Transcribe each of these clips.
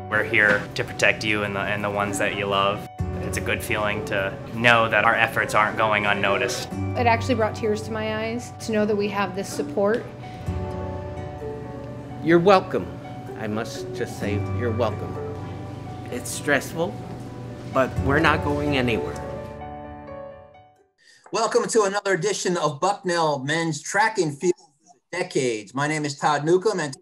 We're here to protect you and the ones that you love. It's a good feeling to know that our efforts aren't going unnoticed. It actually brought tears to my eyes to know that we have this support. You're welcome. I must just say, you're welcome. It's stressful, but we're not going anywhere. Welcome to another edition of Bucknell Men's Track and Field Decades. My name is Todd Newcomb, and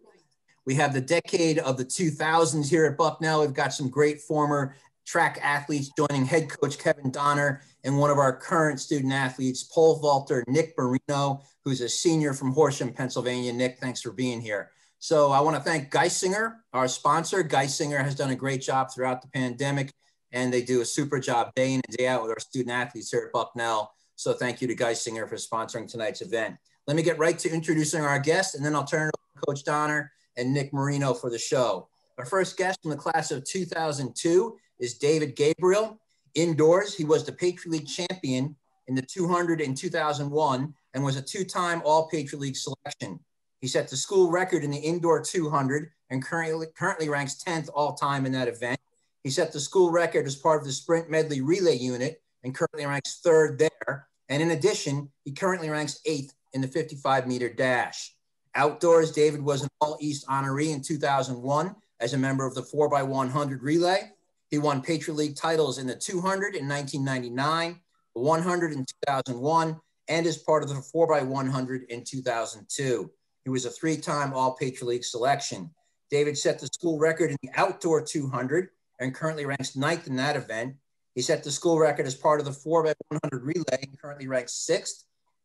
we have the decade of the 2000s here at Bucknell. We've got some great former track athletes joining head coach Kevin Donner and one of our current student athletes, pole vaulter Nick Marino, who's a senior from Horsham, Pennsylvania. Nick, thanks for being here. So I want to thank Geisinger, our sponsor. Geisinger has done a great job throughout the pandemic, and they do a super job day in and day out with our student athletes here at Bucknell. So thank you to Geisinger for sponsoring tonight's event. Let me get right to introducing our guest, and then I'll turn it over to Coach Donner and Nick Marino for the show. Our first guest from the class of 2002 is David Gabriel. Indoors, he was the Patriot League champion in the 200 in 2001 and was a two-time All-Patriot League selection. He set the school record in the indoor 200 and currently ranks 10th all-time in that event. He set the school record as part of the sprint medley relay unit and currently ranks 3rd there. And in addition, he currently ranks 8th in the 55-meter dash. Outdoors, David was an All-East honoree in 2001 as a member of the 4x100 relay. He won Patriot League titles in the 200 in 1999, the 100 in 2001, and is part of the 4x100 in 2002. He was a 3-time All-Patriot League selection. David set the school record in the outdoor 200 and currently ranks 9th in that event. He set the school record as part of the 4x100 relay and currently ranks 6th.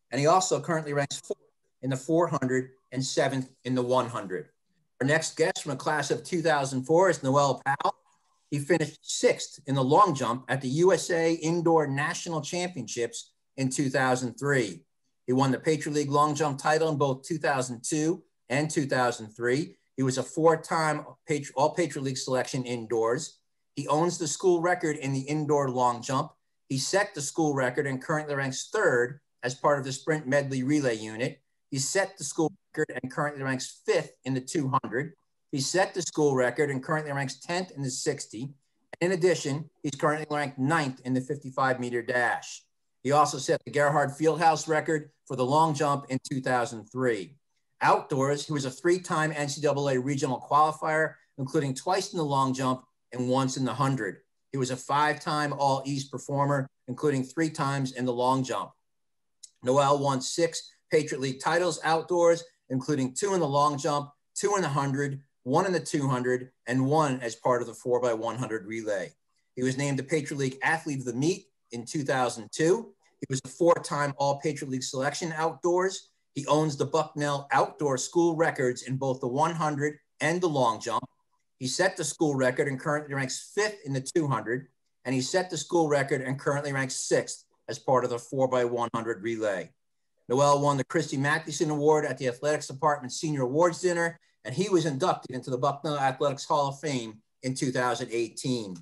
And he also currently ranks 4th in the 400 and 7th in the 100. Our next guest from a class of 2004 is Noelle Powell. He finished 6th in the long jump at the USA Indoor National Championships in 2003. He won the Patriot League long jump title in both 2002 and 2003. He was a 4-time All-Patriot League selection indoors. He owns the school record in the indoor long jump. He set the school record and currently ranks 3rd as part of the sprint medley relay unit. He set the school record and currently ranks 5th in the 200. He set the school record and currently ranks 10th in the 60. In addition, he's currently ranked 9th in the 55-meter dash. He also set the Gerhard Fieldhouse record for the long jump in 2003. Outdoors, he was a 3-time NCAA regional qualifier, including twice in the long jump and once in the 100. He was a 5-time All-East performer, including 3 times in the long jump. Noelle won 6 Patriot League titles outdoors, including 2 in the long jump, 2 in the 100, 1 in the 200, and 1 as part of the 4x100 relay. He was named the Patriot League Athlete of the Meet in 2002. He was a 4-time All-Patriot League selection outdoors. He owns the Bucknell outdoor school records in both the 100 and the long jump. He set the school record and currently ranks 5th in the 200, and he set the school record and currently ranks 6th as part of the 4x100 relay. Noelle won the Christy Mathewson Award at the Athletics Department Senior Awards Dinner, and he was inducted into the Bucknell Athletics Hall of Fame in 2018.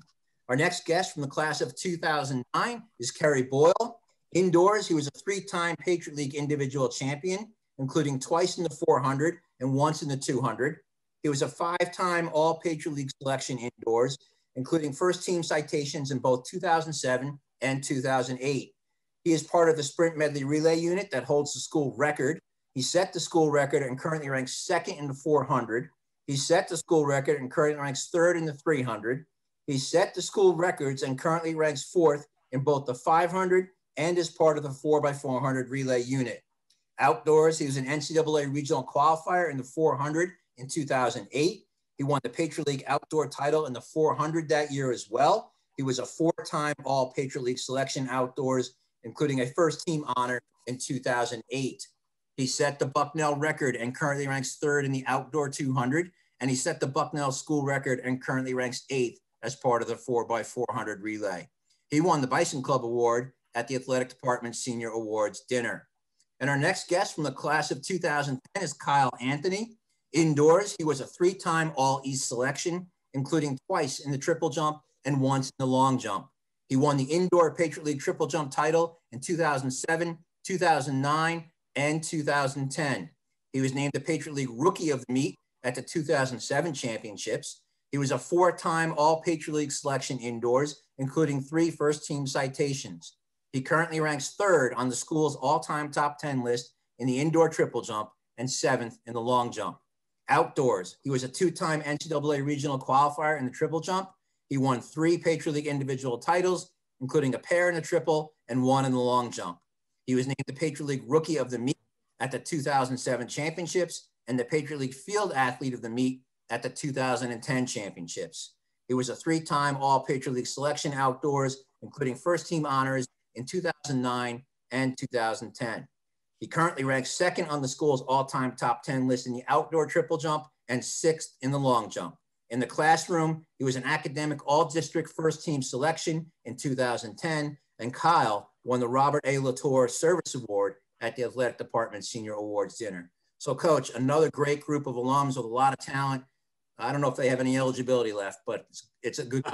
Our next guest from the class of 2009 is Kerry Boyle. Indoors, he was a 3-time Patriot League individual champion, including twice in the 400 and once in the 200. He was a 5-time All-Patriot League selection indoors, including first-team citations in both 2007 and 2008. He is part of the sprint medley relay unit that holds the school record. He set the school record and currently ranks 2nd in the 400. He set the school record and currently ranks 3rd in the 300. He set the school records and currently ranks 4th in both the 500 and is part of the 4x400 relay unit. Outdoors, he was an NCAA regional qualifier in the 400 in 2008. He won the Patriot League outdoor title in the 400 that year as well. He was a 4-time All-Patriot League selection outdoors, including a first-team honor in 2008. He set the Bucknell record and currently ranks 3rd in the outdoor 200, and he set the Bucknell school record and currently ranks 8th as part of the 4x400 relay. He won the Bison Club Award at the Athletic Department Senior Awards Dinner. And our next guest from the class of 2010 is Kyle Anthony. Indoors, he was a 3-time All-East selection, including twice in the triple jump and once in the long jump. He won the Indoor Patriot League triple jump title in 2007, 2009, and 2010. He was named the Patriot League Rookie of the Meet at the 2007 championships. He was a 4-time All-Patriot League selection indoors, including 3 first-team citations. He currently ranks 3rd on the school's all-time top 10 list in the indoor triple jump and 7th in the long jump. Outdoors, he was a 2-time NCAA regional qualifier in the triple jump. He won 3 Patriot League individual titles, including a pair in the triple and 1 in the long jump. He was named the Patriot League Rookie of the Meet at the 2007 championships and the Patriot League Field Athlete of the Meet at the 2010 championships. He was a 3-time All-Patriot League selection outdoors, including first-team honors in 2009 and 2010. He currently ranks 2nd on the school's all-time top 10 list in the outdoor triple jump and 6th in the long jump. In the classroom, he was an academic all-district first-team selection in 2010, and Kyle won the Robert A. Latour Service Award at the Athletic Department Senior Awards Dinner. So, Coach, another great group of alums with a lot of talent. I don't know if they have any eligibility left, but it's a good.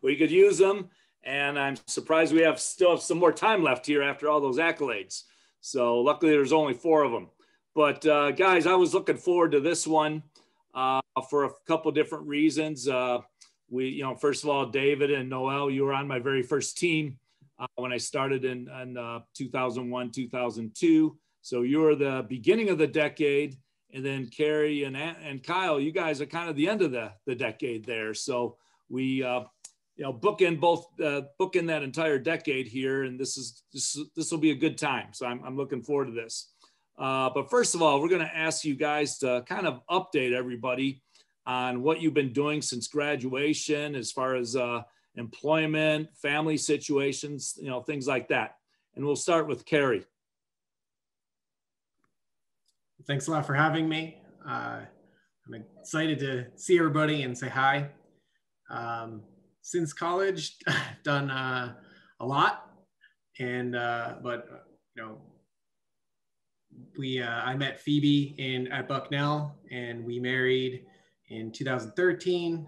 We could use them, and I'm surprised we still have some more time left here after all those accolades. So luckily there's only 4 of them. But guys, I was looking forward to this one for a couple different reasons. First of all, David and Noelle, you were on my very first team when I started in 2001, 2002. So you were the beginning of the decade. And then Kerry and Kyle, you guys are kind of the end of the decade there. So we, bookend that entire decade here, and this will be a good time. So I'm looking forward to this. But first of all, we're going to ask you guys to kind of update everybody on what you've been doing since graduation, as far as employment, family situations, things like that. And we'll start with Kerry. Thanks a lot for having me. I'm excited to see everybody and say hi. Since college, I've done a lot, and I met Phoebe at Bucknell, and we married in 2013.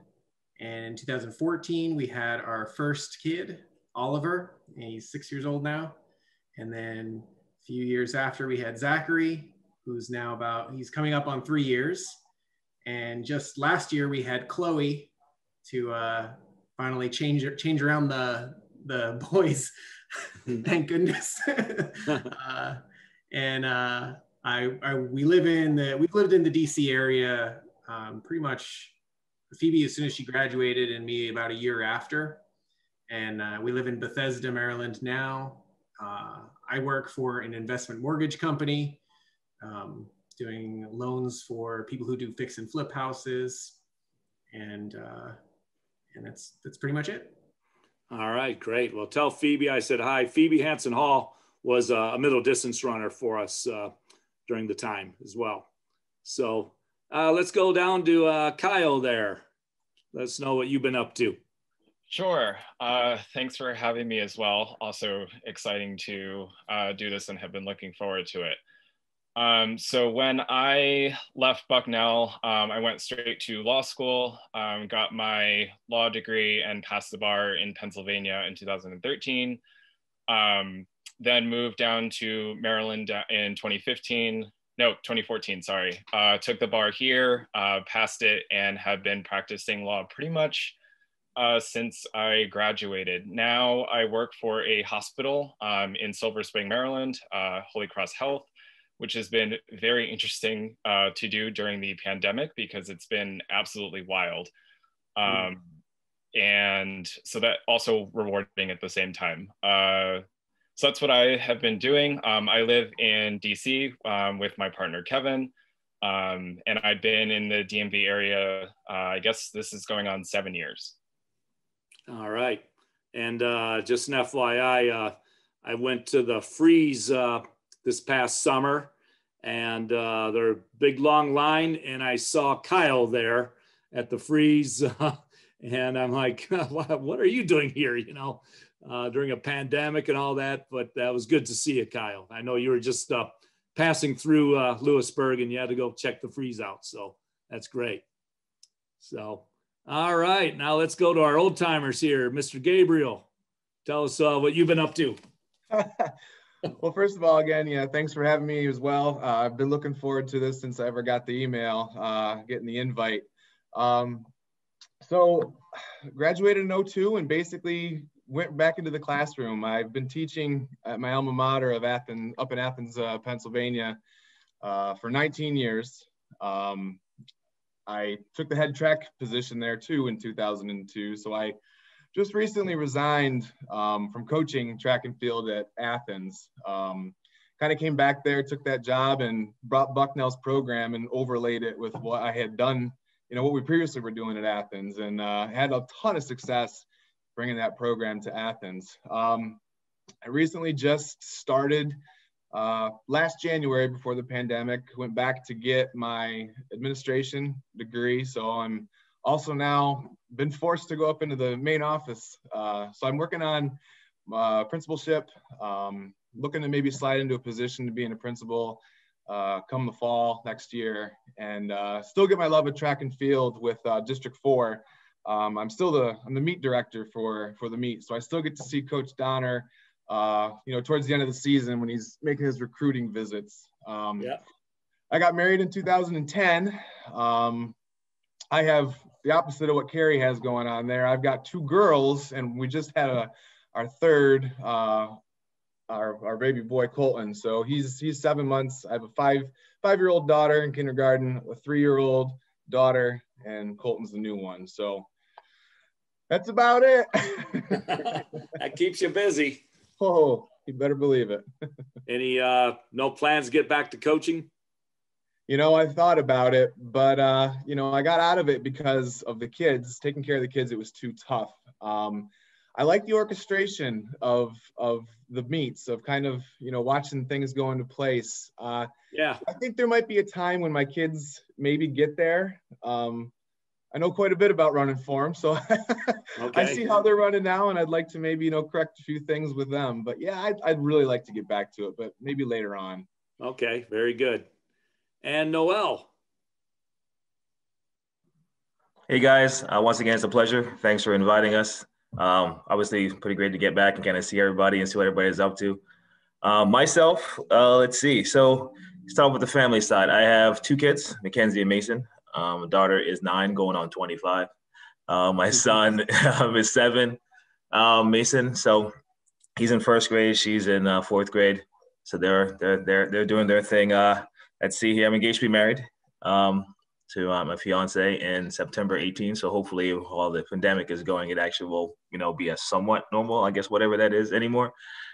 And in 2014, we had our first kid, Oliver, and he's 6 years old now. And then a few years after, we had Zachary, who's now he's coming up on 3 years. And just last year, we had Chloe to finally change around the boys. Thank goodness. We've lived in the DC area pretty much. Phoebe as soon as she graduated, and me about a year after. And we live in Bethesda, Maryland now. I work for an investment mortgage company, doing loans for people who do fix and flip houses, and that's pretty much it. All right, great. Well, tell Phoebe I said hi. Phoebe Hansen Hall was a middle distance runner for us during the time as well. So let's go down to Kyle there. Let us know what you've been up to. Sure. Thanks for having me as well. Also exciting to do this and have been looking forward to it. So when I left Bucknell, I went straight to law school, got my law degree and passed the bar in Pennsylvania in 2013. Then moved down to Maryland in 2014, sorry. Took the bar here, passed it, and have been practicing law pretty much since I graduated. Now I work for a hospital in Silver Spring, Maryland, Holy Cross Health, which has been very interesting to do during the pandemic because it's been absolutely wild. And so that also rewarding at the same time. So that's what I have been doing. I live in DC with my partner, Kevin. And I've been in the DMV area, I guess this is going on 7 years. All right. And just an FYI, I went to the Freeze this past summer, and their big long line, and I saw Kyle there at the Freeze, and I'm like, what are you doing here, during a pandemic and all that? But that was good to see you, Kyle. I know you were just passing through Lewisburg, and you had to go check the Freeze out, so that's great. So, all right, now let's go to our old timers here. Mr. Gabriel, tell us what you've been up to. Well, first of all, again, thanks for having me as well. I've been looking forward to this since I ever got the email, getting the invite. So graduated in '02 and basically went back into the classroom. I've been teaching at my alma mater of Athens, up in Athens, Pennsylvania, for 19 years. I took the head track position there too in 2002. So I just recently resigned from coaching track and field at Athens. Kind of came back there, took that job and brought Bucknell's program and overlaid it with what I had done, what we previously were doing at Athens, and had a ton of success bringing that program to Athens. I recently just started last January before the pandemic, went back to get my administration degree. So I'm also now been forced to go up into the main office. So I'm working on principalship, looking to maybe slide into a position to being a principal come the fall next year, and still get my love of track and field with District 4. I'm the meet director for the meet. So I still get to see Coach Donner, towards the end of the season when he's making his recruiting visits. I got married in 2010. I have the opposite of what Kerry has going on there. I've got 2 girls, and we just had our third, our baby boy Colton. So he's 7 months. I have a five-year-old daughter in kindergarten, a 3-year-old daughter, and Colton's the new one. So that's about it. That keeps you busy. Oh, you better believe it. Any no plans to get back to coaching? I thought about it, but I got out of it because of the kids. Taking care of the kids, it was too tough. I like the orchestration of the meets, of kind of watching things go into place. I think there might be a time when my kids maybe get there. I know quite a bit about running for them, so okay. I see how they're running now, and I'd like to maybe correct a few things with them. But yeah, I'd really like to get back to it, but maybe later on. Okay, very good. And Noelle. Hey guys, once again, it's a pleasure. Thanks for inviting us. Obviously, pretty great to get back and kind of see everybody and see what everybody is up to. Myself, let's see. So start with the family side. I have 2 kids, Mackenzie and Mason. My daughter is 9, going on 25. My son is 7, Mason. So he's in 1st grade. She's in 4th grade. So they're doing their thing. Let's see here. I'm engaged to be married to my fiance in September 18th. So hopefully, while the pandemic is going, it actually will, be a somewhat normal, I guess, whatever that is anymore.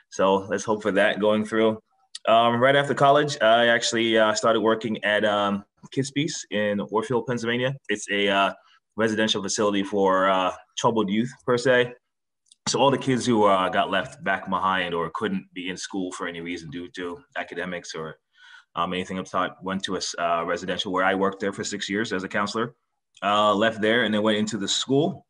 So let's hope for that going through. Right after college, I actually started working at Kids Peace in Warfield, Pennsylvania. It's a residential facility for troubled youth, per se. So all the kids who got left back behind or couldn't be in school for any reason due to academics or anything of type went to a residential where I worked there for 6 years as a counselor. Left there and then went into the school.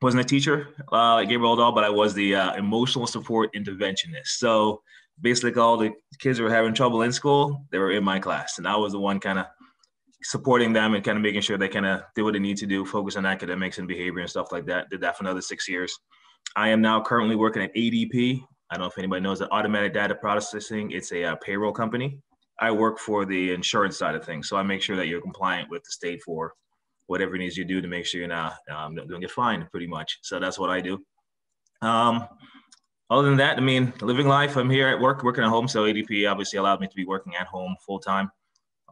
Wasn't a teacher like Gabriel at all, but I was the emotional support interventionist. So basically all the kids who were having trouble in school, they were in my class. And I was the one kind of supporting them and kind of making sure they kind of did what they need to do, focus on academics and behavior and stuff like that. Did that for another 6 years. I am now currently working at ADP. I don't know if anybody knows that automatic data processing. It's a payroll company. I work for the insurance side of things. So I make sure that you're compliant with the state for whatever it needs you to do to make sure you're not don't get fined pretty much. So that's what I do. Other than that, I mean, living life, I'm here at work, working at home. So ADP obviously allowed me to be working at home full time.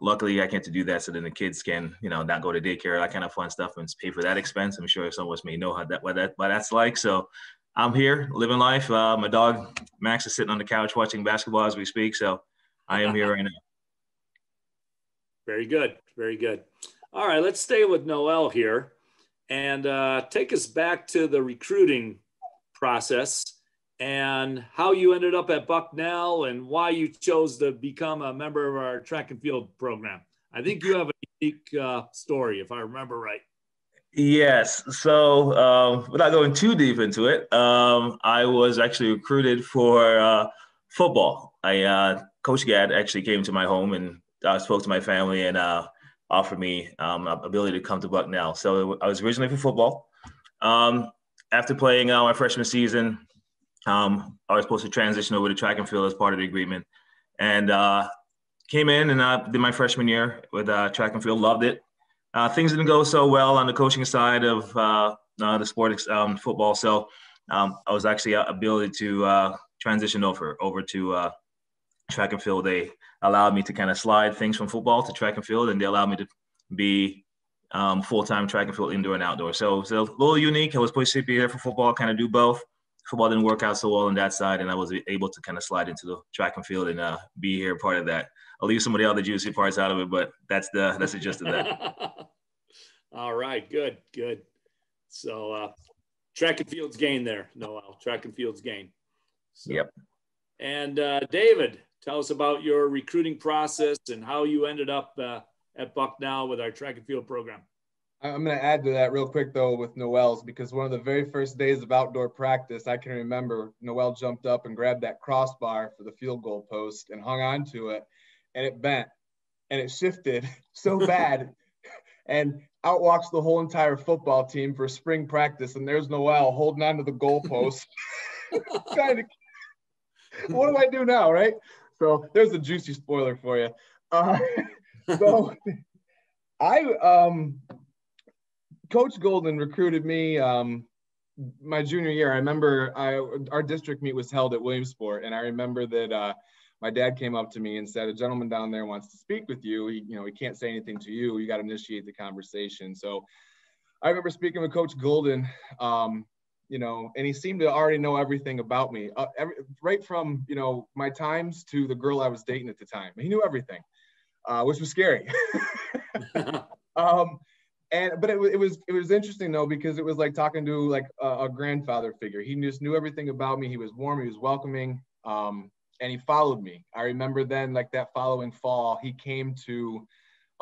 Luckily, I get to do that so then the kids can, not go to daycare, that kind of fun stuff, and pay for that expense. I'm sure some of us may know what that's like. So I'm here living life. My dog, Max, is sitting on the couch watching basketball as we speak. So I am here right now. Very good. Very good. All right, let's stay with Noelle here and take us back to the recruiting process and how you ended up at Bucknell and why you chose to become a member of our track and field program. I think you have a unique story, if I remember right. Yes. So without going too deep into it, I was actually recruited for football. Coach Gad actually came to my home and spoke to my family and offered me ability to come to Bucknell. So I was originally for football. After playing my freshman season, I was supposed to transition over to track and field as part of the agreement, and came in and did my freshman year with track and field. Loved it. Things didn't go so well on the coaching side of the sport, football. So I was actually ability to transition over to track and field. They allowed me to kind of slide things from football to track and field, and they allowed me to be full-time track and field, indoor and outdoor. So a little unique. I was supposed to be there for football, kind of do both. Football didn't work out so well on that side, and I was able to kind of slide into the track and field and be here part of that. I'll leave some of the other juicy parts out of it, but that's the gist of that. All right, good. So track and field's gain there, Noelle. Track and field's gain. So, yep. And David, tell us about your recruiting process and how you ended up at Bucknell with our track and field program. I'm going to add to that real quick, though, with Noelle's, because one of the very first days of outdoor practice, I can remember Noelle jumped up and grabbed that crossbar for the field goal post and hung on to it, and it bent and it shifted so bad. And out walks the whole entire football team for spring practice, and there's Noelle holding on to the goalpost. Trying to, what do I do now, right? So there's a juicy spoiler for you. So Coach Golden recruited me my junior year. I remember our district meet was held at Williamsport, and I remember that my dad came up to me and said, "A gentleman down there wants to speak with you. He can't say anything to you. You got to initiate the conversation." So I remember speaking with Coach Golden, and he seemed to already know everything about me, right from my times to the girl I was dating at the time. He knew everything, which was scary. But it was interesting though, because it was like talking to like a grandfather figure. He just knew everything about me. He was warm, he was welcoming, and he followed me. I remember then, like that following fall, he came to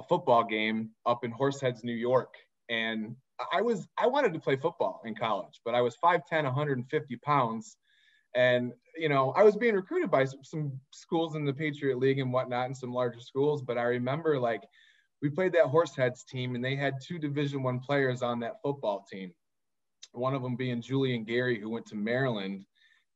a football game up in Horseheads, New York, and I wanted to play football in college, but I was 5'10", 150 pounds, and I was being recruited by some schools in the Patriot League and whatnot, and some larger schools. But I remember like, we played that Horseheads team, and they had 2 Division I players on that football team. One of them being Julian Gary, who went to Maryland,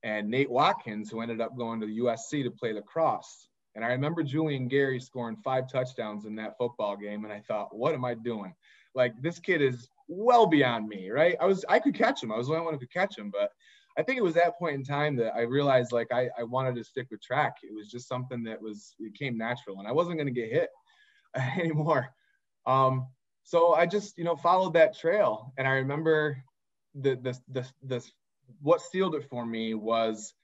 and Nate Watkins, who ended up going to the USC to play lacrosse. And I remember Julian Gary scoring 5 touchdowns in that football game, and I thought, what am I doing? Like, this kid is well beyond me, right? I could catch him. I was the only one who could catch him. But I think it was that point in time that I realized, like, I wanted to stick with track. It was just something that it came natural, and I wasn't going to get hit anymore. So I just, followed that trail. And I remember what sealed it for me was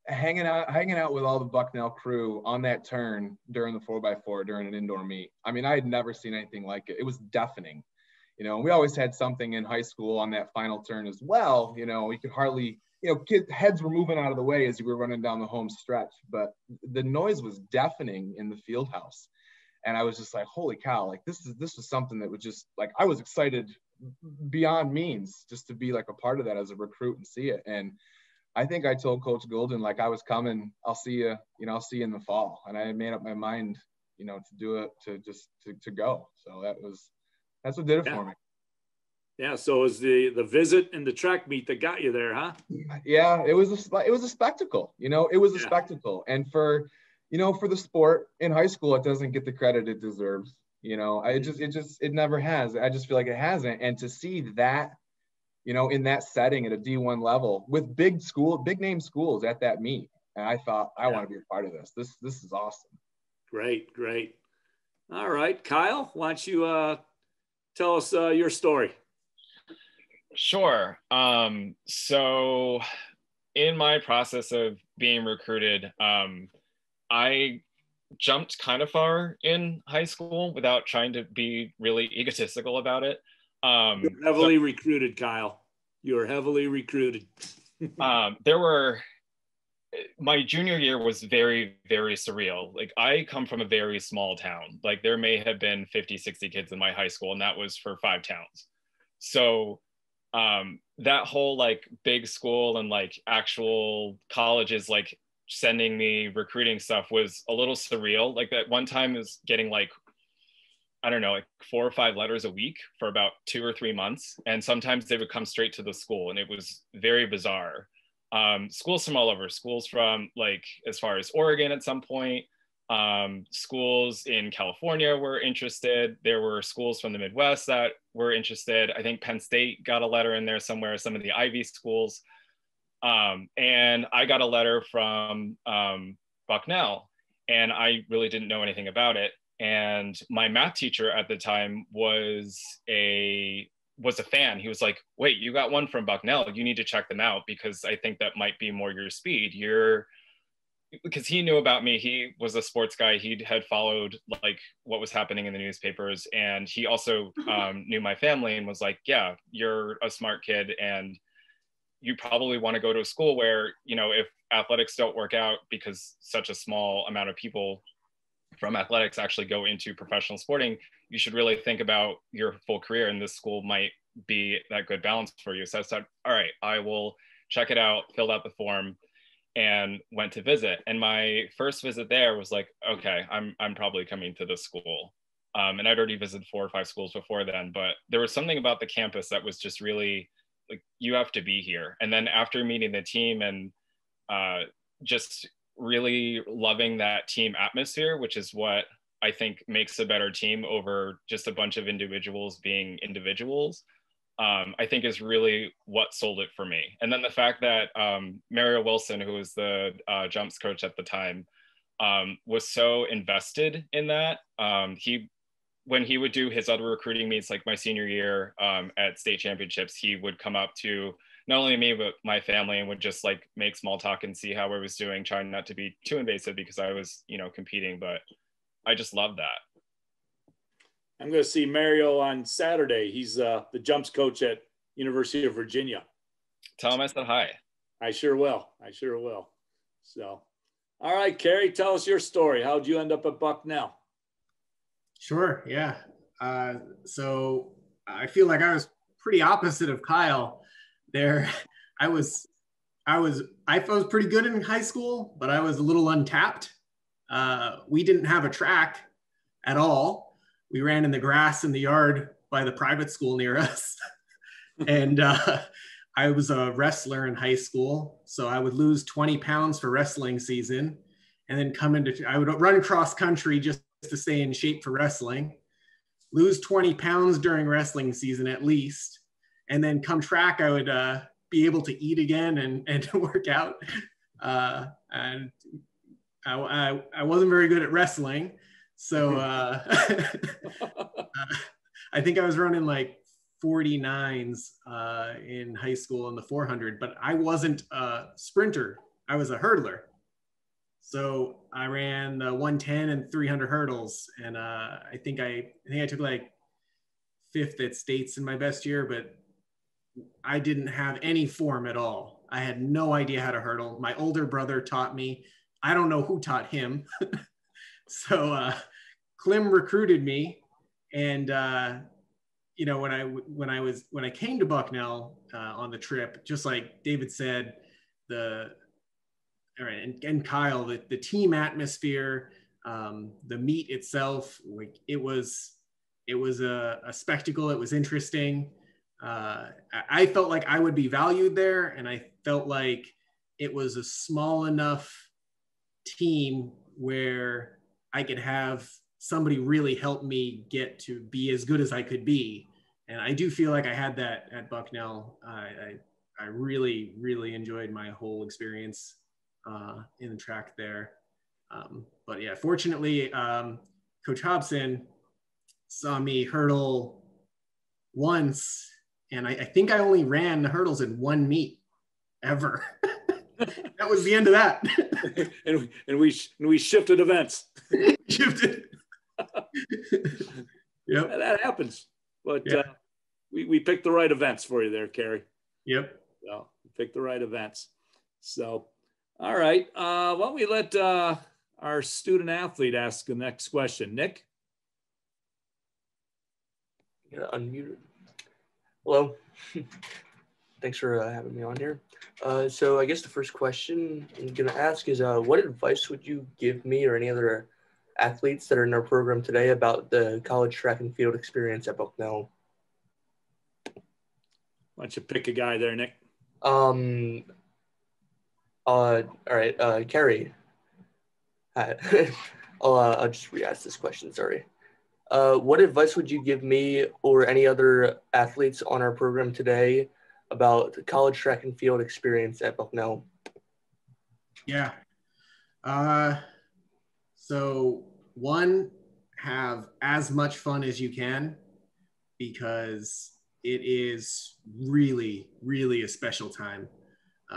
hanging out with all the Bucknell crew on that turn during the 4x4 during an indoor meet. I mean, I had never seen anything like it. It was deafening. We always had something in high school on that final turn as well. We could hardly, kids' heads were moving out of the way as you were running down the home stretch, but the noise was deafening in the field house. And I was just like, holy cow, like this was something that was just like, I was excited beyond means just to be like a part of that as a recruit and see it. And I think I told Coach Golden, like, I was coming, I'll see you in the fall. And I had made up my mind, to do it, to go. So that's what did it for me. Yeah. So it was the visit and the track meet that got you there, huh? Yeah, it was a spectacle, it was a spectacle. And for the sport in high school, it doesn't get the credit it deserves. It never has. I just feel like it hasn't. And to see that, in that setting at a D1 level with big name schools at that meet, and I thought, I want to be a part of this. This is awesome. Great. All right, Kyle, why don't you tell us your story? Sure. So in my process of being recruited, I jumped kind of far in high school without trying to be really egotistical about it. You're heavily recruited, Kyle. You're heavily recruited. My junior year was very, very surreal. Like, I come from a very small town. Like, there may have been 50, 60 kids in my high school, and that was for 5 towns. So that whole like big school and like actual colleges like sending me recruiting stuff was a little surreal. Like, that one time was getting like, I don't know, like 4 or 5 letters a week for about 2 or 3 months. And sometimes they would come straight to the school, and it was very bizarre. Schools from all over, schools from like as far as Oregon at some point, Schools in California were interested. There were schools from the Midwest that were interested. I think Penn State got a letter in there somewhere, some of the Ivy schools. And I got a letter from Bucknell, and I really didn't know anything about it. And my math teacher at the time was a fan. He was like, wait, you got one from Bucknell. You need to check them out because I think that might be more your speed. Because he knew about me. He was a sports guy. He had followed like what was happening in the newspapers. And he also knew my family and was like, yeah, you're a smart kid. And you probably want to go to a school where, you know, if athletics don't work out because such a small amount of people from athletics actually go into professional sporting, you should really think about your full career. And this school might be that good balance for you. So I said, all right, I will check it out, filled out the form, and went to visit. And my first visit there was like, okay, I'm probably coming to this school. And I'd already visited 4 or 5 schools before then, but there was something about the campus that was just really like, you have to be here. And then after meeting the team and just really loving that team atmosphere, which is what I think makes a better team over just a bunch of individuals being individuals, I think is really what sold it for me. And then the fact that Mario Wilson, who was the jumps coach at the time, was so invested in that. When he would do his other recruiting meets, like my senior year at state championships, he would come up to not only me, but my family and would just like make small talk and see how I was doing, trying not to be too invasive because I was, you know, competing, but I just love that. I'm going to see Mario on Saturday. He's the jumps coach at University of Virginia. Tell him I said hi. I sure will. I sure will. So, all right, Kerry, tell us your story. How'd you end up at Bucknell? Sure. Yeah. So I feel like I was pretty opposite of Kyle there. I was pretty good in high school, but I was a little untapped. We didn't have a track at all. We ran in the grass in the yard by the private school near us. And I was a wrestler in high school. So I would lose 20 pounds for wrestling season and then I would run cross country just to stay in shape for wrestling, lose 20 pounds during wrestling season at least. And then come track, I would be able to eat again and work out. And I wasn't very good at wrestling. So I think I was running like 49s in high school in the 400, but I wasn't a sprinter. I was a hurdler. So I ran the 110 and 300 hurdles. And I think I took like 5th at states in my best year, but I didn't have any form at all. I had no idea how to hurdle. My older brother taught me. I don't know who taught him. So Klim recruited me, and you know, when I came to Bucknell on the trip, just like David said, and Kyle, the team atmosphere, the meet itself, like it was a spectacle. It was interesting. I felt like I would be valued there, and I felt like it was a small enough team where I could have somebody really help me get to be as good as I could be. And I do feel like I had that at Bucknell. I really, really enjoyed my whole experience in the track there. But yeah, fortunately, Coach Hobson saw me hurdle once, and I think I only ran the hurdles in 1 meet ever. That was the end of that. and we shifted events. Shifted. Yep. That happens. But yeah. We picked the right events for you there, Kerry. Yep. So we picked the right events. So, all right. Why don't we let our student athlete ask the next question. Nick? Yeah, unmuted. Hello. Thanks for having me on here. So I guess the first question I'm going to ask is, what advice would you give me or any other athletes that are in our program today about the college track and field experience at Bucknell? Why don't you pick a guy there, Nick? All right, Kerry. I'll just re-ask this question, sorry. What advice would you give me or any other athletes on our program today about the college track and field experience at Bucknell? Yeah. So one, have as much fun as you can, because it is really, really a special time.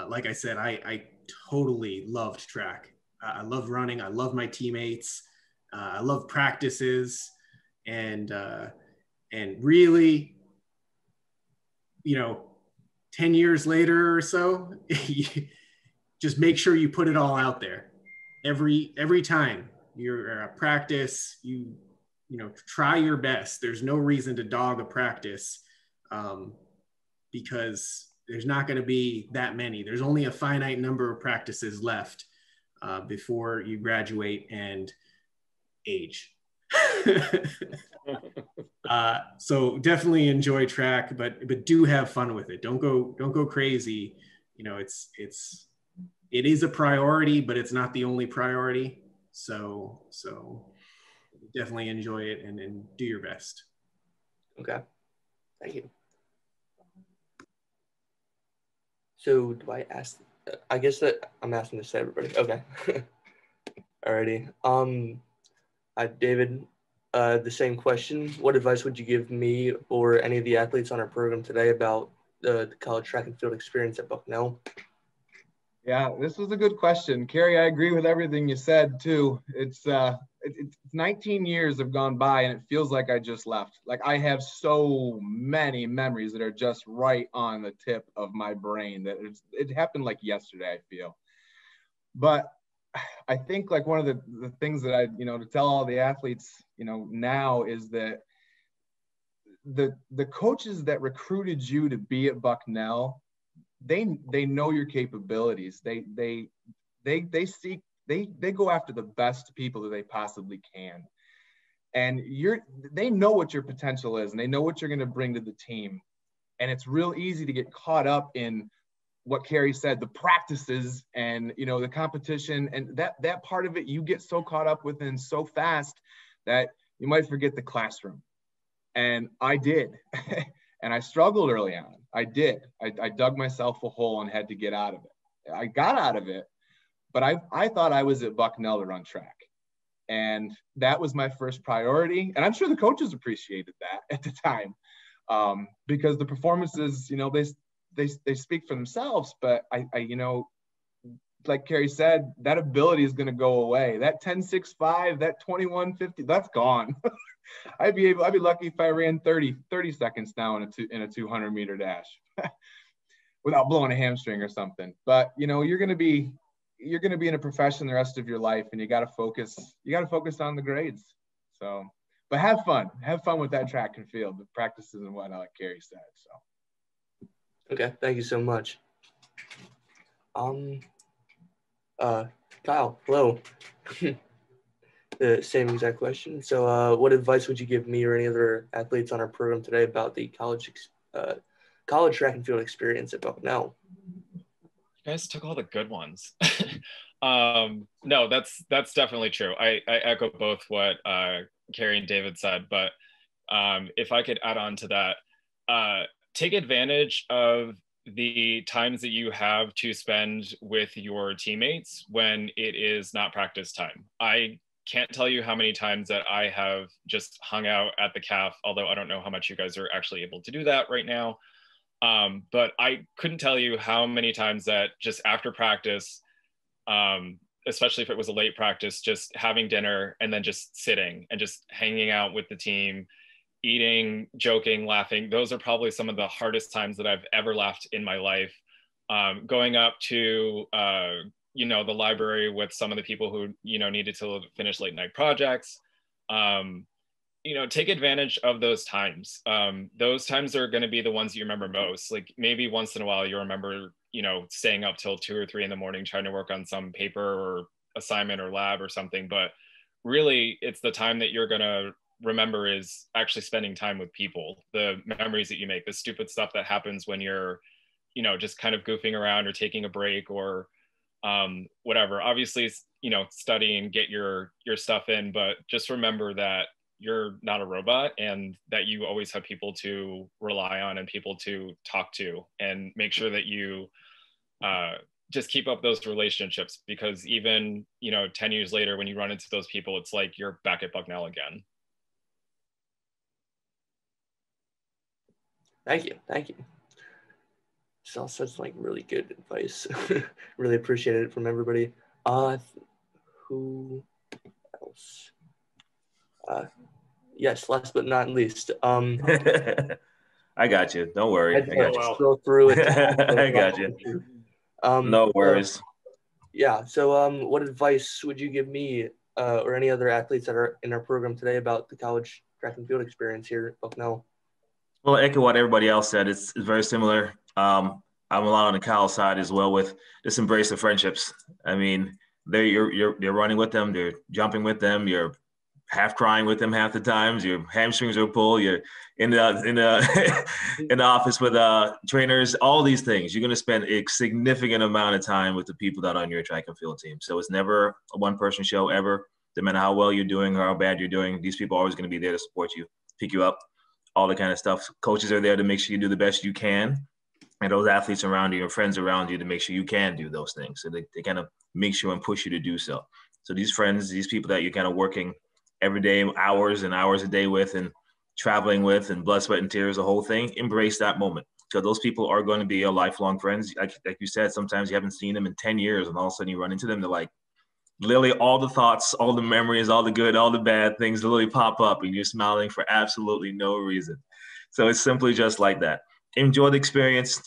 Like I said, I totally loved track. I loved running. I love my teammates. I love practices, and really, 10 years later or so, just make sure you put it all out there. Every time you're at practice, try your best. There's no reason to dog a practice, because there's not going to be that many. There's only a finite number of practices left before you graduate and age. So definitely enjoy track, but do have fun with it. Don't go crazy. It is a priority, but it's not the only priority. So definitely enjoy it and do your best. Okay, thank you. So do I ask? I guess that I'm asking this to everybody. Okay. Alrighty. David, the same question. What advice would you give me or any of the athletes on our program today about the college track and field experience at Bucknell? Yeah, this was a good question. Kerry, I agree with everything you said too. It's 19 years have gone by and it feels like I just left. Like I have so many memories that are just right on the tip of my brain that it happened like yesterday, I feel. But I think like one of the things that I, to tell all the athletes, now is that the coaches that recruited you to be at Bucknell, they know your capabilities. They go after the best people that they possibly can. And they know what your potential is and they know what you're going to bring to the team. And it's real easy to get caught up in what Kerry said, the practices and, the competition, and that part of it, you get so caught up within so fast that you might forget the classroom. And I did. And I struggled early on. I did. I dug myself a hole and had to get out of it. I got out of it, but I thought I was at Bucknell to run track. And that was my first priority. And I'm sure the coaches appreciated that at the time, because the performances, they speak for themselves. But I like Kerry said, that ability is going to go away. That 10.65, that 21.50, that's gone. I'd be lucky if I ran 30 seconds now in a 200 meter dash without blowing a hamstring or something. But you're going to be in a profession the rest of your life, and you got to focus on the grades. So, but have fun with that track and field, the practices and whatnot, like Kerry said. So, okay, thank you so much. Kyle, hello. The same exact question. So what advice would you give me or any other athletes on our program today about the college track and field experience at Bucknell? You guys took all the good ones. No, that's definitely true. I echo both what Kerry and David said, but if I could add on to that, take advantage of the times that you have to spend with your teammates when it is not practice time. I can't tell you how many times that I have just hung out at the CAF, although I don't know how much you guys are actually able to do that right now. But I couldn't tell you how many times that just after practice, especially if it was a late practice, just having dinner and then just sitting and just hanging out with the team, eating, joking, laughing. Those are probably some of the hardest times that I've ever laughed in my life. Going up to, the library with some of the people who, needed to finish late night projects. Take advantage of those times. Those times are going to be the ones you remember most. Like maybe once in a while you remember, staying up till 2 or 3 in the morning trying to work on some paper or assignment or lab or something. But really, it's the time that you're going to remember is actually spending time with people, the memories that you make, the stupid stuff that happens when you're, just kind of goofing around or taking a break or whatever. Obviously, study and get your stuff in, but just remember that you're not a robot and that you always have people to rely on and people to talk to, and make sure that you just keep up those relationships, because even 10 years later when you run into those people, it's like you're back at Bucknell again. Thank you. So such like really good advice. Really appreciate it from everybody. Who else? Yes, last but not least. I got you. Don't worry. I got you. Scroll through it. I got you. No worries. Yeah. So, what advice would you give me or any other athletes that are in our program today about the college track and field experience here at Bucknell? Well, I echo what everybody else said. It's very similar. I'm a lot on the Cal side as well, with just embrace the friendships. I mean, you're running with them, you're jumping with them, you're half crying with them half the times. Your hamstrings are pulled. You're in the in the office with trainers. All these things. You're going to spend a significant amount of time with the people that are on your track and field team. So it's never a one-person show ever. No matter how well you're doing or how bad you're doing, these people are always going to be there to support you, pick you up, all the kind of stuff. Coaches are there to make sure you do the best you can. And those athletes around you, your friends around you, to make sure you can do those things. So they kind of make sure and push you to do so. So these friends, these people that you're kind of working every day, hours and hours a day with, and traveling with, and blood, sweat, and tears, the whole thing, embrace that moment. Because those people are going to be your lifelong friends. Like you said, sometimes you haven't seen them in 10 years, and all of a sudden you run into them. They're like, literally all the thoughts, all the memories, all the good, all the bad things literally pop up, and you're smiling for absolutely no reason. So it's simply just like that. Enjoy the experience.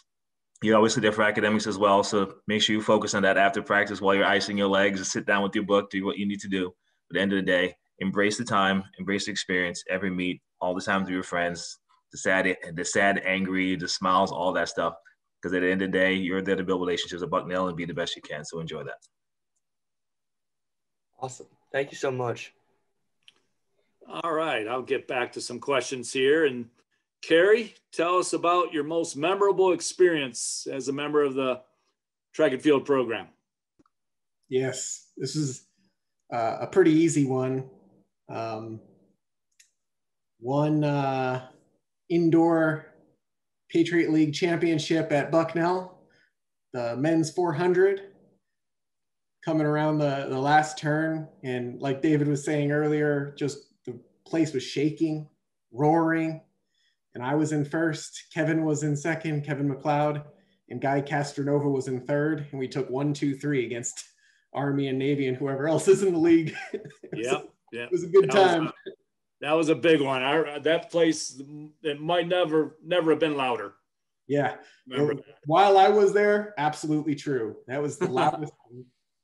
You're obviously there for academics as well, so make sure you focus on that after practice while you're icing your legs, and sit down with your book, do what you need to do. At the end of the day, embrace the time, embrace the experience, every meet, all the time with your friends, the sad, angry, the smiles, all that stuff. Because at the end of the day, you're there to build relationships at Bucknell and be the best you can. So enjoy that. Awesome. Thank you so much. All right, I'll get back to some questions here. And Kerry, tell us about your most memorable experience as a member of the track and field program. Yes, this is a pretty easy one. Won indoor Patriot League championship at Bucknell, the men's 400, coming around the last turn. And like David was saying earlier, just the place was shaking, roaring. And I was in first, Kevin was in second, Kevin McLeod, and Guy Castronova was in third. And we took 1, 2, 3 against Army and Navy and whoever else is in the league. It was a good time. That was a big one. That place, it might never have been louder. Yeah. While I was there, absolutely true. That was the loudest.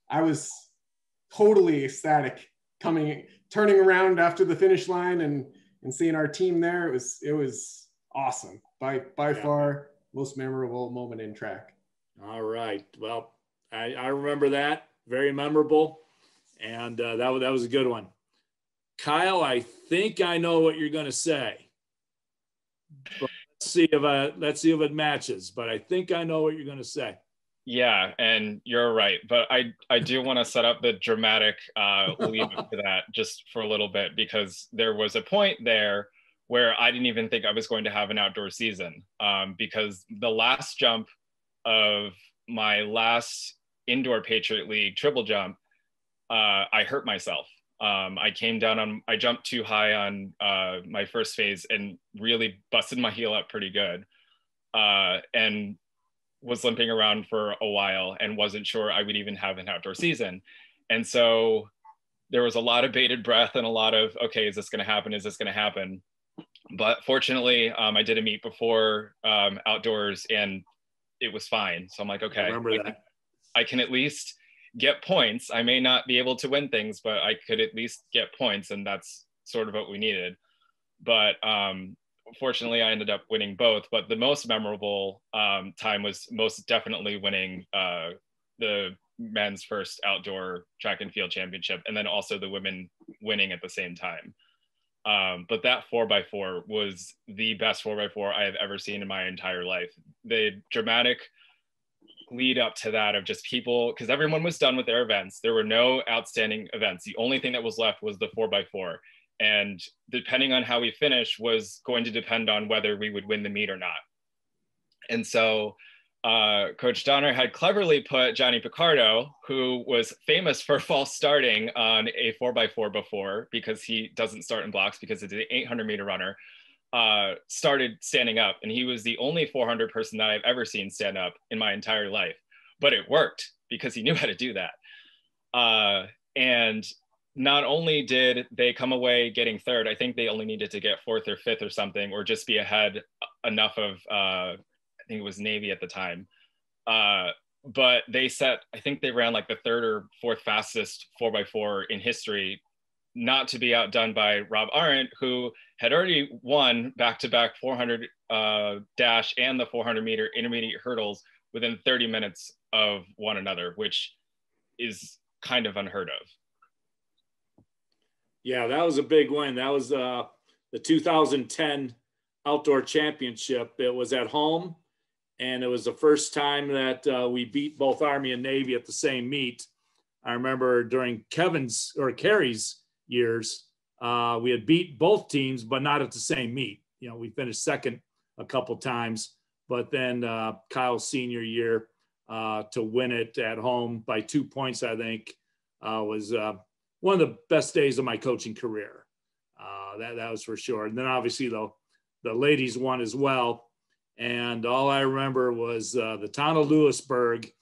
I was totally ecstatic turning around after the finish line and seeing our team there. It was awesome. By far, most memorable moment in track. All right. Well, I remember that. Very memorable. And that was a good one. Kyle, I think I know what you're going to say. But let's see if it matches. But I think I know what you're going to say. Yeah, and you're right. But I do want to set up the dramatic lead up to that just for a little bit, because there was a point there where I didn't even think I was going to have an outdoor season, because the last jump of my last indoor Patriot League triple jump, I hurt myself. I jumped too high on my first phase and really busted my heel up pretty good, and was limping around for a while and wasn't sure I would even have an outdoor season. And so there was a lot of bated breath and a lot of, okay, is this going to happen? Is this going to happen? But fortunately, I did a meet before outdoors and it was fine. So I'm like, okay, I can at least get points. I may not be able to win things, but I could at least get points. And that's sort of what we needed. But fortunately, I ended up winning both. But the most memorable time was most definitely winning the men's first outdoor track and field championship, and then also the women winning at the same time. But that 4x4 was the best 4x4 I have ever seen in my entire life. The dramatic lead up to that of just people, because everyone was done with their events. There were no outstanding events. The only thing that was left was the 4x4. And depending on how we finished was going to depend on whether we would win the meet or not. And so Coach Donner had cleverly put Johnny Picardo, who was famous for false starting on a 4x4 before, because he doesn't start in blocks because it's an 800-meter runner, started standing up. And he was the only 400 person that I've ever seen stand up in my entire life. But it worked because he knew how to do that. And not only did they come away getting third, I think they only needed to get fourth or fifth or something, or just be ahead enough of, I think it was Navy at the time. But they set, I think they ran like the third or fourth fastest 4x4 in history, not to be outdone by Rob Arendt, who had already won back-to-back 400 dash and the 400-meter intermediate hurdles within 30 minutes of one another, which is kind of unheard of. Yeah, that was a big win. That was the 2010 Outdoor Championship. It was at home, and it was the first time that we beat both Army and Navy at the same meet. I remember during Kerry's years, we had beat both teams, but not at the same meet. You know, we finished second a couple times, but then Kyle's senior year to win it at home by 2 points, I think, was one of the best days of my coaching career. That was for sure. And then obviously the ladies won as well. And all I remember was the town of Lewisburg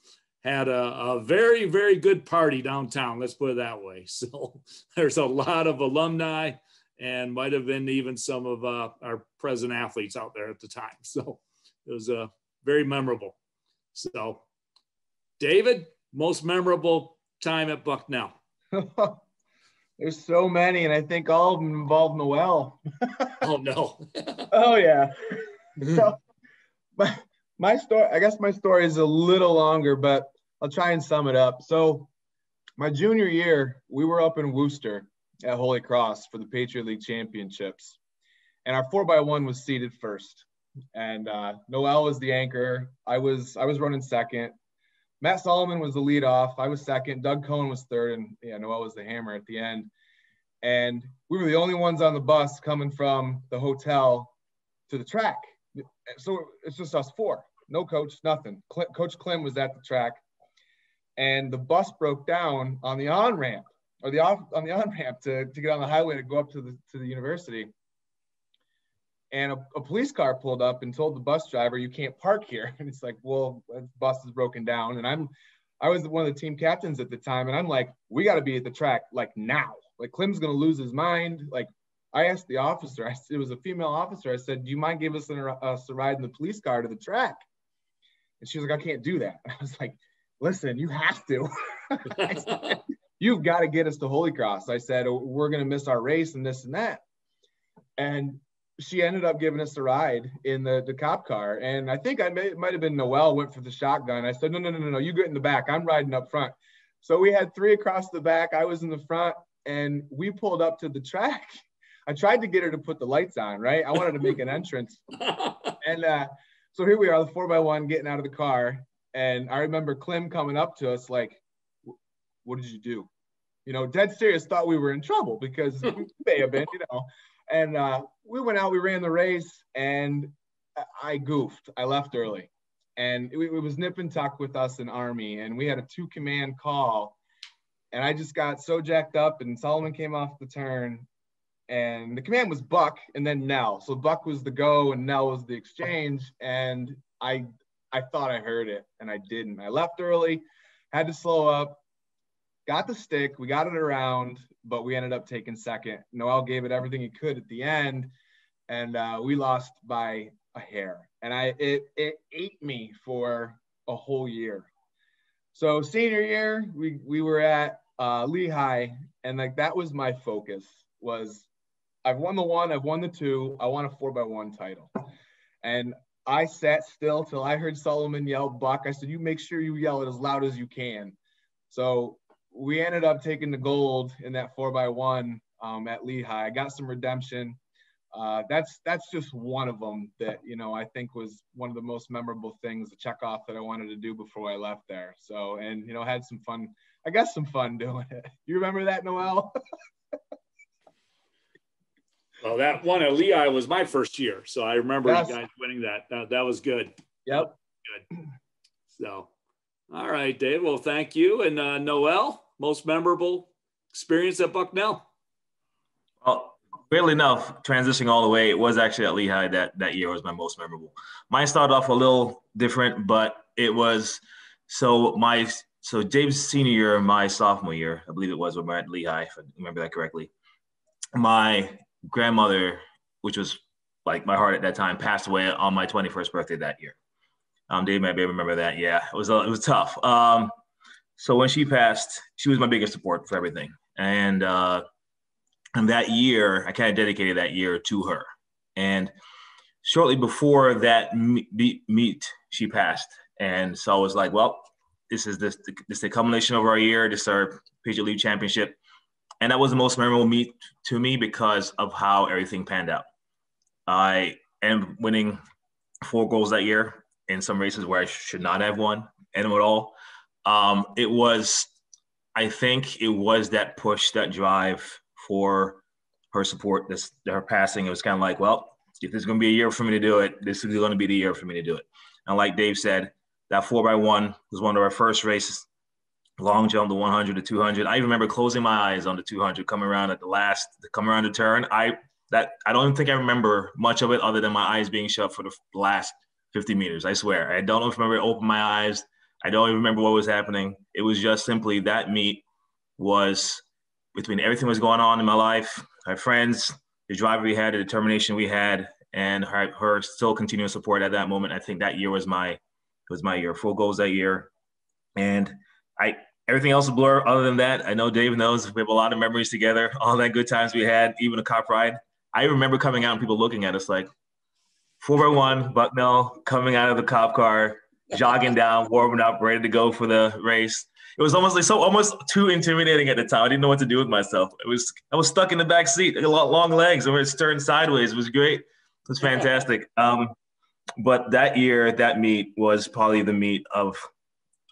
had a very, very good party downtown. Let's put it that way. So there's a lot of alumni and might have been even some of our present athletes out there at the time. So it was very memorable. So David, most memorable time at Bucknell? There's so many, and I think all of them involve Noelle. Oh, no. Oh, yeah. So my story, I guess my story is a little longer, but I'll try and sum it up. So my junior year, we were up in Worcester at Holy Cross for the Patriot League Championships. And our 4x1 was seated first. And Noelle was the anchor. I was running second. Matt Solomon was the lead off. I was second. Doug Cohen was third. And yeah, Noelle was the hammer at the end. And we were the only ones on the bus coming from the hotel to the track. So it's just us four. No coach, nothing. Coach Klim was at the track. And the bus broke down on the on-ramp, or on the on-ramp to get on the highway to go up to the university. And a police car pulled up and told the bus driver, "You can't park here." And it's like, well, the bus is broken down. And I was one of the team captains at the time. And I'm like, we got to be at the track like now. Like Klim's going to lose his mind. Like I asked the officer, it was a female officer. I said, "Do you mind giving us a ride in the police car to the track?" And she was like, "I can't do that." I was like, "Listen, you have to." I said, "You've got to get us to Holy Cross." I said, "We're going to miss our race and this and that." And she ended up giving us a ride in the cop car. And I think it might have been Noelle went for the shotgun. I said, no, you get in the back. I'm riding up front. So we had three across the back. I was in the front, and we pulled up to the track. I tried to get her to put the lights on, right? I wanted to make an entrance. And so here we are, the 4x1 getting out of the car. And I remember Klim coming up to us like, "What did you do?" You know, dead serious, thought we were in trouble because we may have been, you know. And we went out, we ran the race, and I goofed. I left early. And it was nip and tuck with us in Army, and we had a 2-command call. And I just got so jacked up, and Solomon came off the turn, and the command was Buck and then Nell. So Buck was the go and Nell was the exchange. And I thought I heard it, and I didn't. I left early, had to slow up, got the stick, we got it around, but we ended up taking second. Noelle gave it everything he could at the end, and we lost by a hair. And it ate me for a whole year. So senior year, we were at Lehigh, and like that was my focus. Was I've won the 1, I've won the 2, I want a 4x1 title. And I sat still till I heard Solomon yell Buck. I said, "You make sure you yell it as loud as you can." So we ended up taking the gold in that 4x1 at Lehigh. I got some redemption, that's just one of them that, you know, I think was one of the most memorable things, the check off that I wanted to do before I left there. So, and, you know, had some fun, I guess some fun doing it. You remember that, Noelle? Well, that one at Lehigh was my first year. So I remember Yes. you guys winning that. That was good. Yep. Good. So, all right, Dave. Well, thank you. And Noelle, most memorable experience at Bucknell? Well, weirdly enough, transitioning all the way, it was actually at Lehigh that year was my most memorable. Mine started off a little different, but it was so Dave's senior year, my sophomore year, I believe it was when we were at Lehigh, if I remember that correctly. My grandmother, which was like my heart at that time, passed away on my 21st birthday that year. Dave might be able to remember that. Yeah, it was tough. So when she passed, she was my biggest support for everything. And that year, I kind of dedicated that year to her. And shortly before that meet, she passed. And so I was like, well, this is the culmination of our year. This is our Patriot League championship. And that was the most memorable meet to me because of how everything panned out. I ended up winning 4 goals that year in some races where I should not have won any at all. I think it was that push, that drive for her support, her passing. It was kind of like, well, if there's going to be a year for me to do it, this is going to be the year for me to do it. And like Dave said, that 4x1 was one of our first races. Long jump, the 100, the 200. I even remember closing my eyes on the 200, coming around the turn. I don't even think I remember much of it other than my eyes being shut for the last 50 meters. I swear. I don't remember opening my eyes. I don't even remember what was happening. It was just simply that meet was between everything that was going on in my life, my friends, the drive we had, the determination we had, and her still continuing support at that moment. I think that year was my year. 4 goals that year. And everything else is blur. Other than that, I know Dave knows we have a lot of memories together, all that good times we had, even a cop ride. I remember coming out and people looking at us like 4x1, Bucknell, coming out of the cop car, jogging down, warming up, ready to go for the race. It was almost too intimidating at the time. I didn't know what to do with myself. I was stuck in the back seat, long legs, and we were turned sideways. It was great. It was fantastic. But that year, that meet was probably the meet of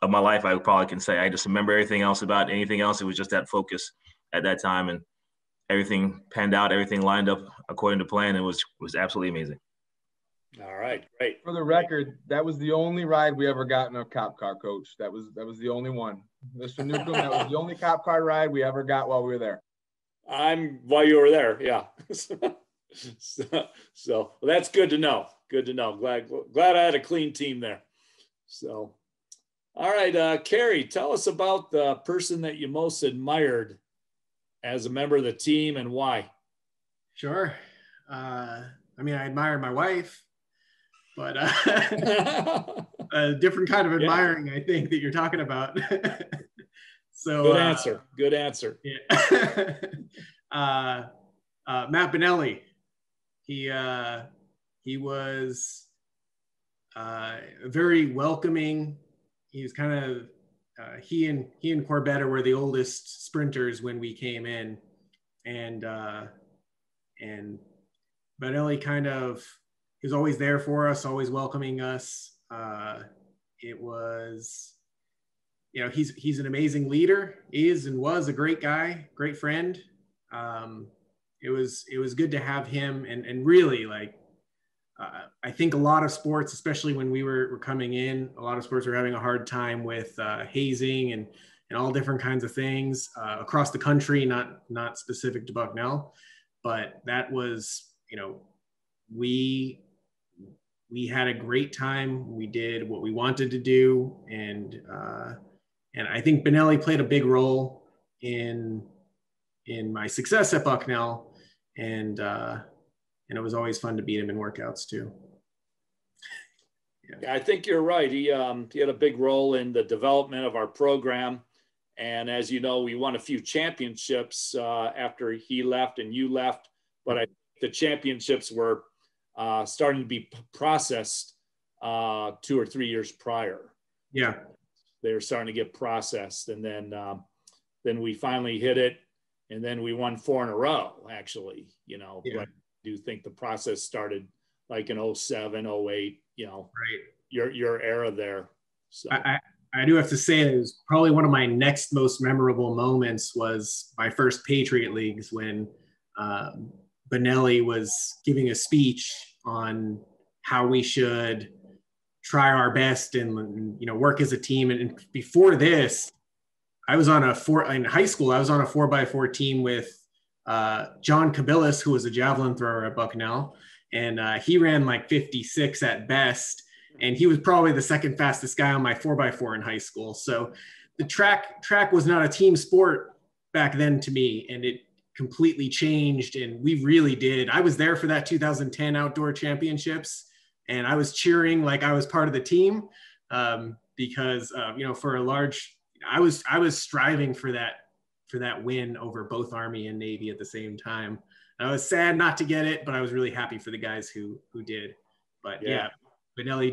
my life, I probably can say. I just remember everything else about anything else. It was just that focus at that time, and everything panned out, everything lined up according to plan. It was absolutely amazing. All right, great. For the record, that was the only ride we ever got in a cop car, Coach. That was the only one. Mr. Newcomb, that was the only cop car ride we ever got while we were there. While you were there, yeah. So well, that's good to know. Good to know. Glad I had a clean team there. So, all right, Kerry, tell us about the person that you most admired as a member of the team and why. Sure. I mean, I admire my wife, but a different kind of admiring, I think, that you're talking about. So good answer. Good answer. Yeah. Matt Benelli. He was very welcoming. He was kind of he and Corbetta were the oldest sprinters when we came in, and Benelli kind of is always there for us, always welcoming us. It was, you know, he's an amazing leader, is and was a great guy, great friend. It was good to have him, and really, like, I think a lot of sports, especially when we were coming in, a lot of sports were having a hard time with hazing and all different kinds of things across the country, not specific to Bucknell, but that was, you know, we had a great time. We did what we wanted to do, and I think Benelli played a big role in my success at Bucknell, and it was always fun to beat him in workouts too. Yeah, I think you're right. He had a big role in the development of our program, and as you know, we won a few championships after he left and you left. But I think the championships were starting to be processed 2 or 3 years prior. Yeah, they were starting to get processed, and then we finally hit it, and then we won 4 in a row. Actually, you know, yeah. But do think the process started like in 07, 08, you know, right. your era there. So I do have to say it was probably one of my next most memorable moments was my first Patriot Leagues when Benelli was giving a speech on how we should try our best and you know, work as a team. And before this, I was on in high school, I was on a 4x4 team with John Kabilis, who was a javelin thrower at Bucknell. And he ran like 56 at best. And he was probably the second fastest guy on my 4x4 in high school. So the track was not a team sport back then to me. And it completely changed. And we really did. I was there for that 2010 outdoor championships. And I was cheering like I was part of the team because, you know, for a large, I was striving for that win over both Army and Navy at the same time. I was sad not to get it, but I was really happy for the guys who did. But yeah, Benelli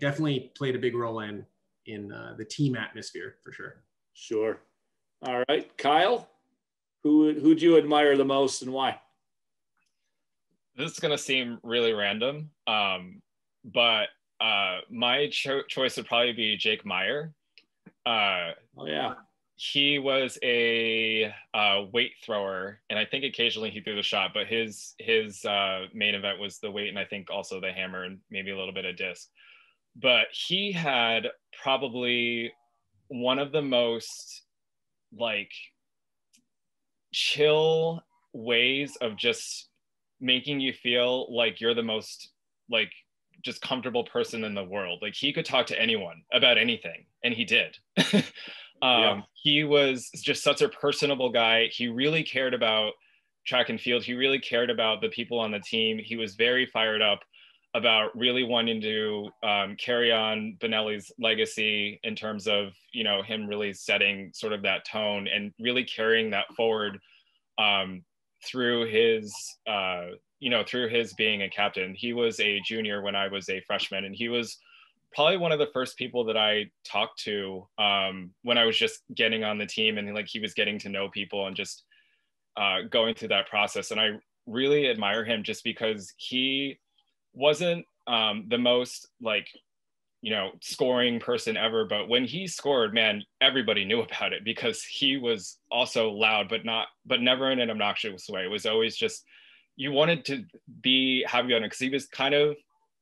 definitely played a big role in the team atmosphere for sure. Sure. All right, Kyle, who'd you admire the most and why? This is gonna seem really random, but my choice would probably be Jake Meyer. Oh yeah. He was a weight thrower, and I think occasionally he threw the shot, but his main event was the weight, and I think also the hammer and maybe a little bit of disc. But he had probably one of the most like chill ways of just making you feel like you're the most like just comfortable person in the world. Like he could talk to anyone about anything, and he did. He was just such a personable guy. He really cared about track and field. He really cared about the people on the team. He was very fired up about really wanting to carry on Benelli's legacy in terms of, you know, him really setting sort of that tone and really carrying that forward through his, you know, through his being a captain. He was a junior when I was a freshman, and he was probably one of the first people that I talked to when I was just getting on the team, and like he was getting to know people and just going through that process. And I really admire him just because he wasn't the most like, you know, scoring person ever, but when he scored, man, everybody knew about it because he was also loud, but never in an obnoxious way. It was always just, you wanted to have you on it because he was kind of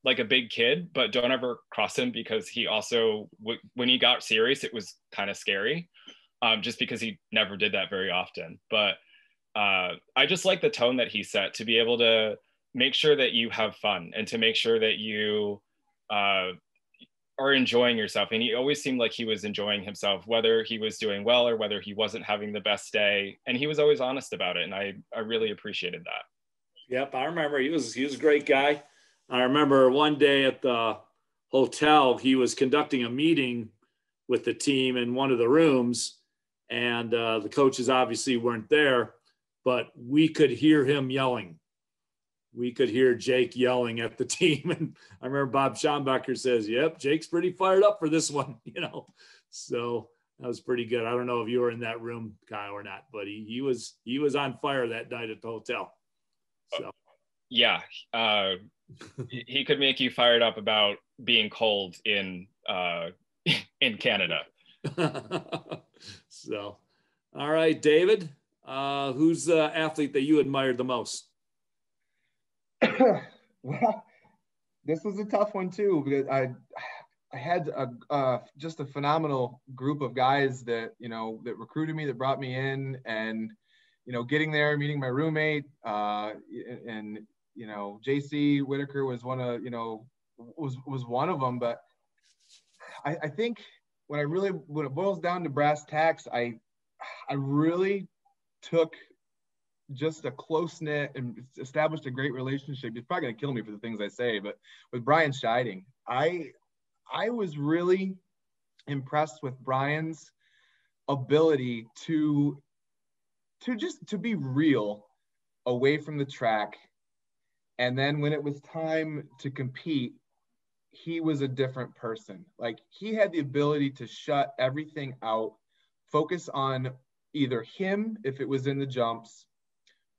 like a big kid, but don't ever cross him because he also, when he got serious, it was kind of scary just because he never did that very often. But I just like the tone that he set to be able to make sure that you have fun and to make sure that you are enjoying yourself. And he always seemed like he was enjoying himself, whether he was doing well or whether he wasn't having the best day. And he was always honest about it. And I really appreciated that. Yep, I remember he was a great guy. I remember one day at the hotel, he was conducting a meeting with the team in one of the rooms, and the coaches obviously weren't there, but we could hear him yelling. We could hear Jake yelling at the team. And I remember Bob Schombacher says, yep, Jake's pretty fired up for this one, you know. So that was pretty good. I don't know if you were in that room, Kyle, or not, but he was on fire that night at the hotel. So yeah. He could make you fired up about being cold in Canada. So, all right, David, who's the athlete that you admired the most? Well, this was a tough one too, because I had just a phenomenal group of guys that, you know, that recruited me, that brought me in, and, you know, getting there, meeting my roommate, and you know, JC Whitaker was one of, you know, was one of them. But I think when it boils down to brass tacks, I really took just a close-knit and established a great relationship. He's probably gonna kill me for the things I say, but with Brian Scheiding, I was really impressed with Brian's ability to be real away from the track. And then when it was time to compete, he was a different person. Like, he had the ability to shut everything out, focus on either him, if it was in the jumps,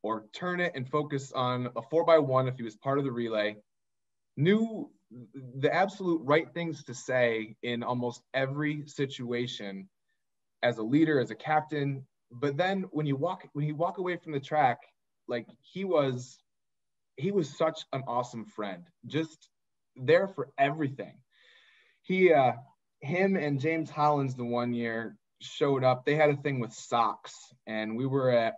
or turn it and focus on a 4x1 if he was part of the relay, knew the absolute right things to say in almost every situation as a leader, as a captain. But then when you walk away from the track, like he was such an awesome friend, just there for everything. Him and James Hollins the one year showed up. They had a thing with socks, and we were at,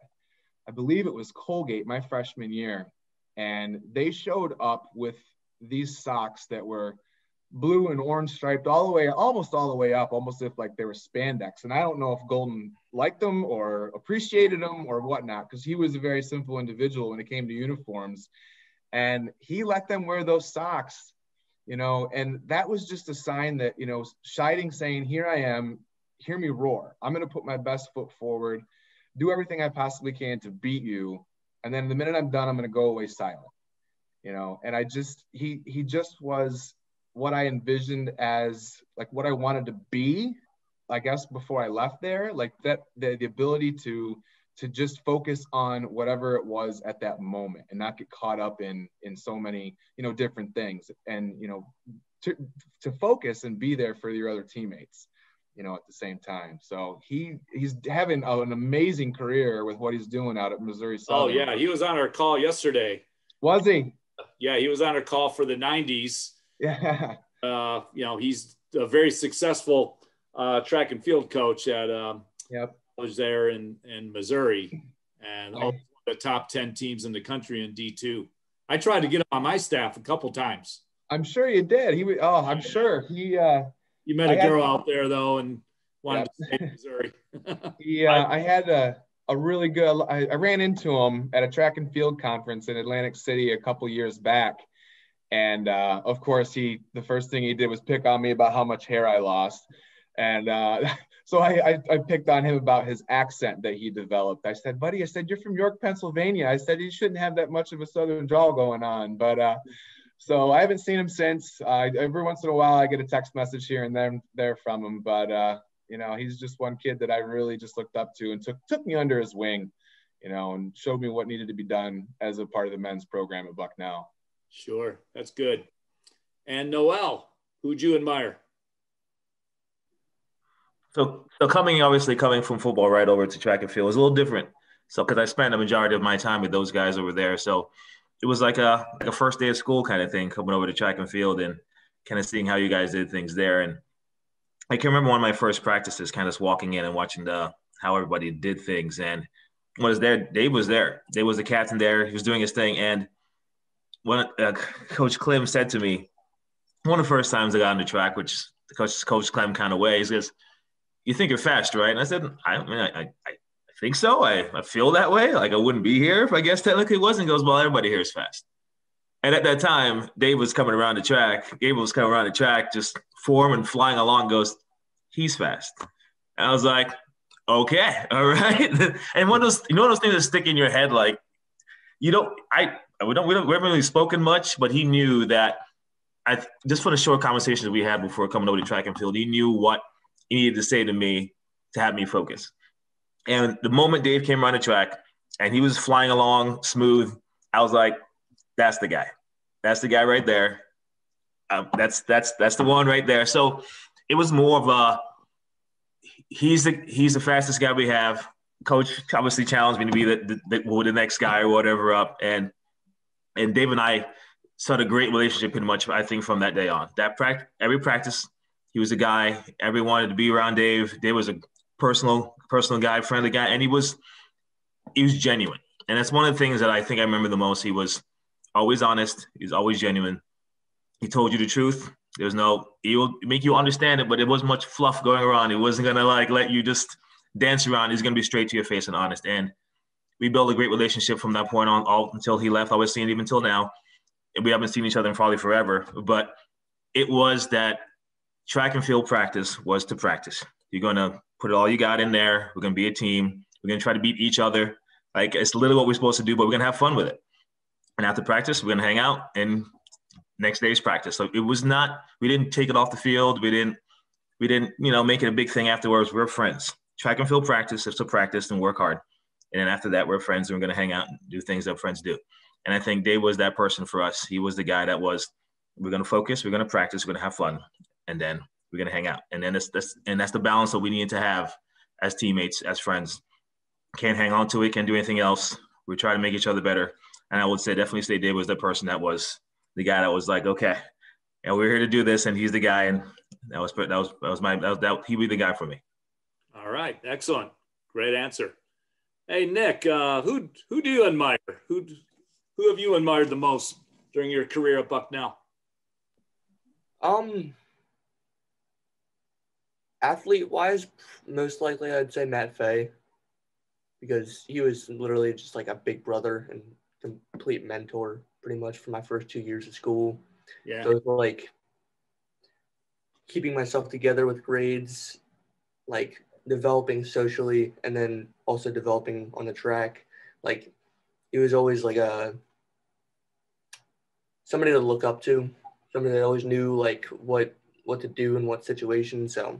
I believe it was Colgate my freshman year, and they showed up with these socks that were blue and orange striped almost all the way up, almost if like they were spandex. And I don't know if Golden liked them or appreciated them or whatnot, because he was a very simple individual when it came to uniforms, and he let them wear those socks, and that was just a sign that, Scheiding saying, here I am, hear me roar. I'm going to put my best foot forward, do everything I possibly can to beat you. And then the minute I'm done, I'm going to go away silent, and he just was what I envisioned as like what I wanted to be, I guess, before I left there, like that, the ability to just focus on whatever it was at that moment and not get caught up in so many, different things, and, to focus and be there for your other teammates, at the same time. So he's having an amazing career with what he's doing out at Missouri Southern. Oh yeah. He was on our call yesterday. Was he? Yeah. He was on our call for the 90s. Yeah. He's a very successful track and field coach at college there in Missouri, and one of the top 10 teams in the country in D2. I tried to get him on my staff a couple times. I'm sure you did. I'm sure he. You met a girl out there though, and wanted to stay in Missouri. I had a really good. I ran into him at a track and field conference in Atlantic City a couple years back. And of course, the first thing he did was pick on me about how much hair I lost. And so I picked on him about his accent that he developed. I said, buddy, you're from York, Pennsylvania. I said, you shouldn't have that much of a Southern drawl going on. But so I haven't seen him since. Every once in a while, I get a text message here and there from him. But, he's just one kid that I really just looked up to and took me under his wing, and showed me what needed to be done as a part of the men's program at Bucknell. Sure. That's good. And Noelle, who'd you admire? So coming from football right over to track and field was a little different. So, because I spent the majority of my time with those guys over there. So it was like a first day of school kind of thing, coming over to track and field and kind of seeing how you guys did things there. And I can remember one of my first practices, kind of walking in and watching how everybody did things. And was there, Dave was there. Dave was the captain there. He was doing his thing. And when Coach Clem said to me, one of the first times I got on the track, which Coach Clem kind of way, he says, "You think you're fast, right?" And I said, I think so. I feel that way. Like I wouldn't be here if I guess technically it wasn't. He goes, well, everybody here is fast. And at that time, Dave was coming around the track. Gabriel was coming around the track, just form and flying along, goes, he's fast. And I was like, okay, all right. And one of those things that stick in your head, like, we haven't really spoken much, but he knew that just for the short conversations we had before coming over to track and field, he knew what he needed to say to me to have me focus. And the moment Dave came around the track and he was flying along smooth, I was like, that's the guy. That's the guy right there. That's the one right there. So it was more of he's the fastest guy we have. Coach obviously challenged me to be the next guy or whatever up. And Dave and I started a great relationship pretty much, I think, from that day on. Every practice, he was a guy. Everyone wanted to be around Dave. Dave was a personal guy, friendly guy, and he was genuine. And that's one of the things that I think I remember the most. He was always honest. He was always genuine. He told you the truth. He will make you understand it, but there wasn't much fluff going around. He wasn't going to let you just dance around. He's going to be straight to your face and honest. And we built a great relationship from that point on, all until he left. I was seeing him until now. And we haven't seen each other in probably forever. But it was that track and field practice was to practice. You're going to put all you got in there. We're going to be a team. We're going to try to beat each other. Like, it's literally what we're supposed to do, but we're going to have fun with it. And after practice, we're going to hang out, and next day's practice. So it was not, we didn't take it off the field. We didn't, make it a big thing afterwards. We're friends. Track and field practice is to practice and work hard. And then after that, we're friends and we're going to hang out and do things that friends do. And I think Dave was that person for us. He was the guy that was, we're going to focus, we're going to practice, we're going to have fun, and then we're going to hang out. And then that's the balance that we need to have as teammates, as friends. Can't hang on to it, can't do anything else. We try to make each other better. And I would say, definitely say Dave was the person that was the guy that was like, okay, and we're here to do this, and he's the guy. And he'd be the guy for me. All right, excellent, great answer. Hey Nick, who do you admire? Who have you admired the most during your career at Bucknell? Athlete-wise, most likely I'd say Matt Fay, because he was literally just like a big brother and complete mentor pretty much for my first 2 years of school. Yeah. So it was like keeping myself together with grades, like developing socially, and then also developing on the track. Like he was always like somebody to look up to, somebody that always knew like what to do in what situation. So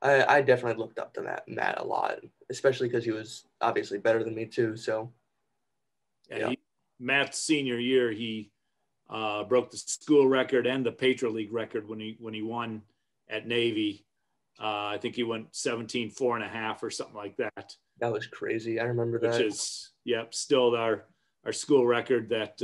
I definitely looked up to Matt a lot, especially because he was obviously better than me too. So yeah. Matt's senior year, he broke the school record and the Patriot League record when he won at Navy. I think he went 17.4.5 or something like that. That was crazy. I remember that. Which is, still our school record that,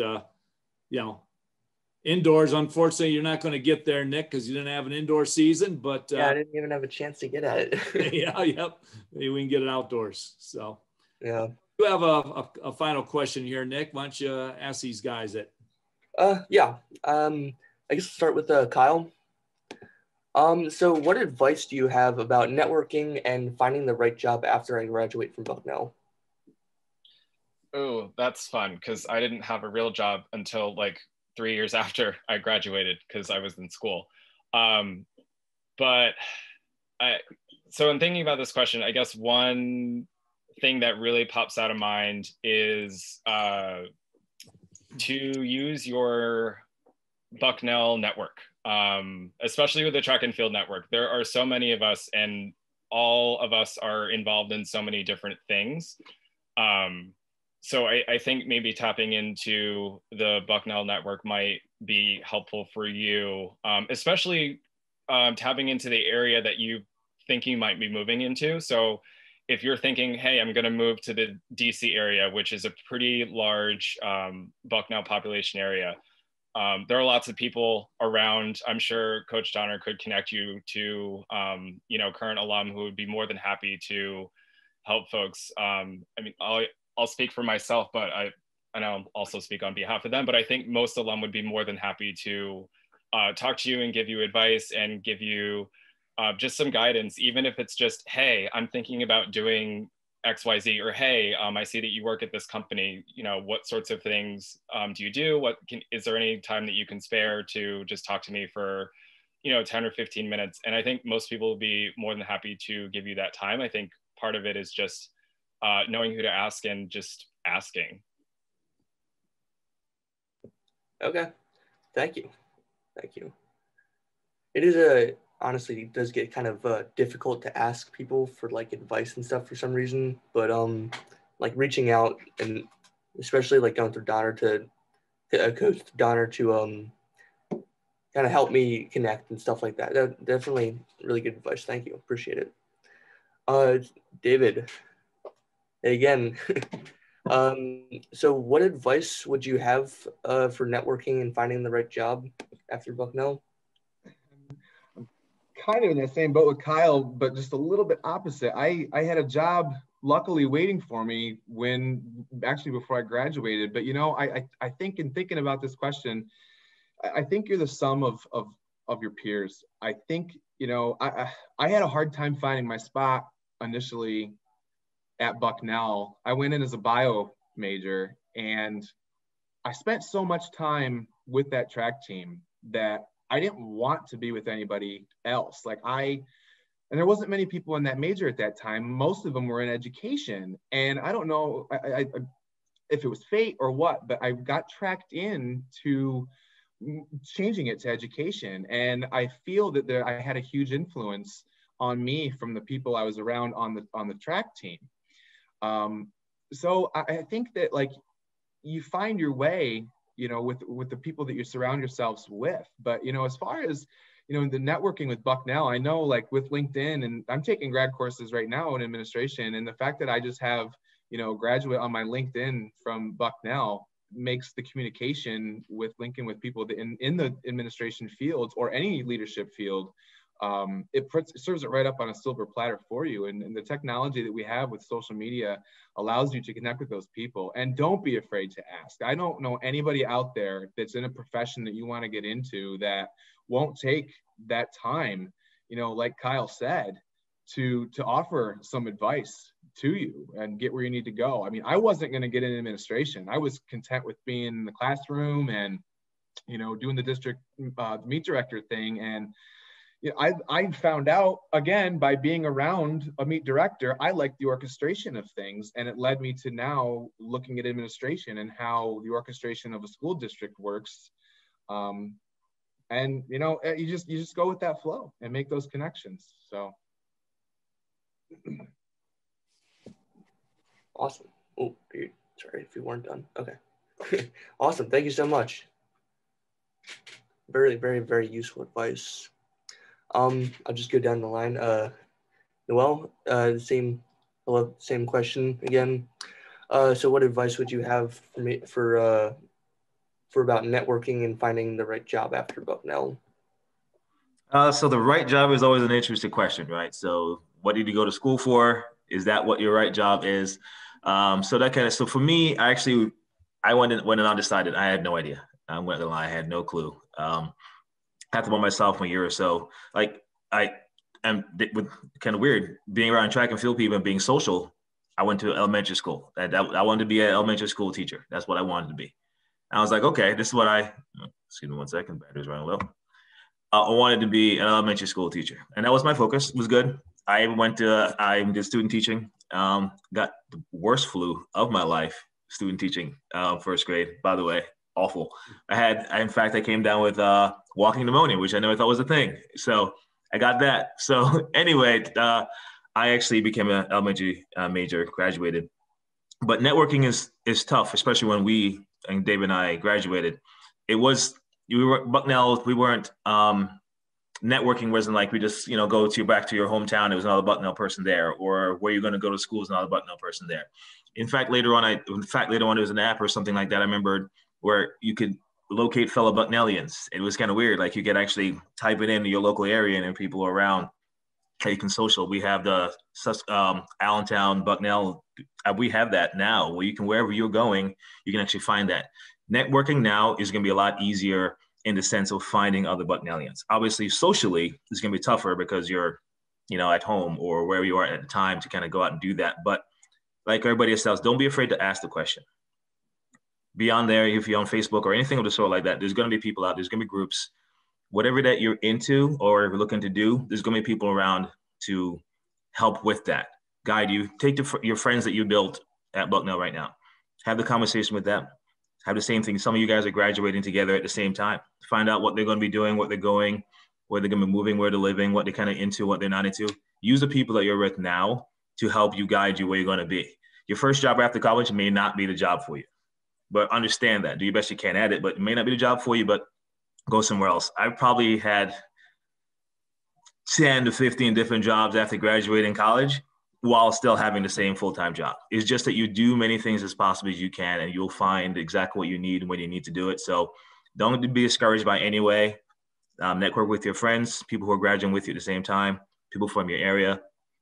indoors, unfortunately, you're not going to get there, Nick, because you didn't have an indoor season. But I didn't even have a chance to get at it. Yeah, yep. Maybe we can get it outdoors. So yeah. You have a final question here, Nick. Why don't you ask these guys it? Yeah. I guess we'll start with Kyle. So what advice do you have about networking and finding the right job after I graduate from Bucknell? Oh, that's fun, because I didn't have a real job until like 3 years after I graduated, because I was in school. So in thinking about this question, I guess one thing that really pops out of mind is to use your Bucknell network, especially with the track and field network. There are so many of us, and all of us are involved in so many different things. So I think maybe tapping into the Bucknell network might be helpful for you, especially tapping into the area that you think you might be moving into. So if you're thinking, hey, I'm going to move to the DC area, which is a pretty large Bucknell population area, there are lots of people around. I'm sure Coach Donner could connect you to, current alum who would be more than happy to help folks. I mean, I'll speak for myself, but I know I'll also speak on behalf of them, but I think most alum would be more than happy to talk to you and give you advice and give you just some guidance, even if it's just, hey, I'm thinking about doing XYZ, or hey, I see that you work at this company, what sorts of things do you do? Is there any time that you can spare to just talk to me for, 10 or 15 minutes? And I think most people will be more than happy to give you that time. I think part of it is just knowing who to ask and just asking. Okay, thank you. It is honestly, it does get kind of difficult to ask people for like advice and stuff for some reason, but like reaching out, and especially like going through Donner to Coach Donner to kind of help me connect and stuff like that. That definitely really good advice. Thank you, appreciate it. David, again. So what advice would you have for networking and finding the right job after Bucknell? Kind of in the same boat with Kyle, but just a little bit opposite. I had a job luckily waiting for me before I graduated. But I think in thinking about this question, I think you're the sum of your peers. I think I had a hard time finding my spot initially at Bucknell. I went in as a bio major, and I spent so much time with that track team that I didn't want to be with anybody else. And there wasn't many people in that major at that time. Most of them were in education. And I don't know if it was fate or what, but I got tracked into changing it to education. And I feel that I had a huge influence on me from the people I was around on the track team. So I think that like you find your way, with the people that you surround yourselves with. But, as far as, the networking with Bucknell, I know like with LinkedIn, and I'm taking grad courses right now in administration. And the fact that I just have, a graduate on my LinkedIn from Bucknell makes the communication with linking with people that in the administration fields or any leadership field, it serves it right up on a silver platter for you. And the technology that we have with social media allows you to connect with those people. And don't be afraid to ask. I don't know anybody out there that's in a profession that you want to get into that won't take that time, like Kyle said, to offer some advice to you and get where you need to go. I mean, I wasn't going to get in administration. I was content with being in the classroom and, doing the district meet director thing. And I found out, again, by being around a meet director, I like the orchestration of things. And it led me to now looking at administration and how the orchestration of a school district works. And, you just go with that flow and make those connections. So. Awesome. Oh, sorry if you weren't done. Okay. Awesome. Thank you so much. Very, very, very useful advice. I'll just go down the line. Noelle, same question again. So what advice would you have for me for about networking and finding the right job after Bucknell? So the right job is always an interesting question, right? So what did you go to school for? Is that what your right job is? So for me, I went in undecided. I had no idea. I'm not gonna lie, I had no clue. After about my sophomore year or so, like with kind of weird being around track and field people and being social. I went to elementary school. I wanted to be an elementary school teacher. That's what I wanted to be. And I was like, okay, this is what excuse me 1 second, battery's running low. I wanted to be an elementary school teacher. And that was my focus. It was good. I did student teaching, got the worst flu of my life, student teaching, first grade, by the way, awful. In fact, I came down with walking pneumonia, which I never thought was a thing. So I got that. So anyway, I actually became an elementary major, graduated. But networking is tough, especially when and Dave and I graduated. Bucknell, we weren't, networking wasn't like we just, go back to your hometown. There was another Bucknell person there, or where you're going to go to school is another Bucknell person there. In fact, later on, there was an app or something like that. I remembered where you could locate fellow Bucknellians. It was kind of weird. Like you could actually type it into your local area and then people around how you can social. We have the Allentown, Bucknell. We have that now where you can, wherever you're going, you can actually find that. Networking now is going to be a lot easier in the sense of finding other Bucknellians. Obviously, socially, it's going to be tougher because you're, at home or wherever you are at the time to kind of go out and do that. But like everybody else, don't be afraid to ask the question. Beyond there, if you're on Facebook or anything of the sort like that, there's going to be people out, there's going to be groups, whatever that you're into or looking to do, there's going to be people around to help with that, guide you. Take your friends that you built at Bucknell right now, have the conversation with them. Have the same thing. Some of you guys are graduating together at the same time. Find out what they're going to be doing, what they're going, where they're going to be moving, where they're living, what they're kind of into, what they're not into. Use the people that you're with now to help you guide you where you're going to be. Your first job after college may not be the job for you, but understand that. Do your best you can at it, but it may not be the job for you, but go somewhere else. I probably had 10 to 15 different jobs after graduating college while still having the same full-time job. It's just that you do many things as possible as you can, and you'll find exactly what you need when you need to do it. So don't be discouraged by any way. Network with your friends, people who are graduating with you at the same time, people from your area.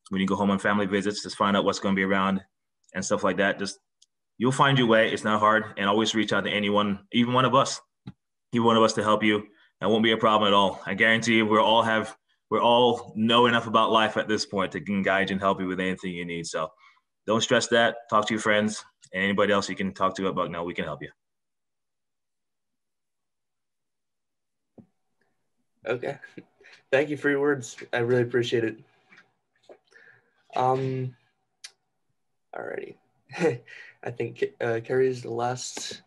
When you go home on family visits, just find out what's going to be around and stuff like that. You'll find your way. It's not hard. And always reach out to anyone, even one of us to help you. It won't be a problem at all. I guarantee you we're all know enough about life at this point to guide you and help you with anything you need. So don't stress that. Talk to your friends and anybody else you can talk to about now. We can help you. Okay. Thank you for your words. I really appreciate it. Alrighty. I think Kerry is the last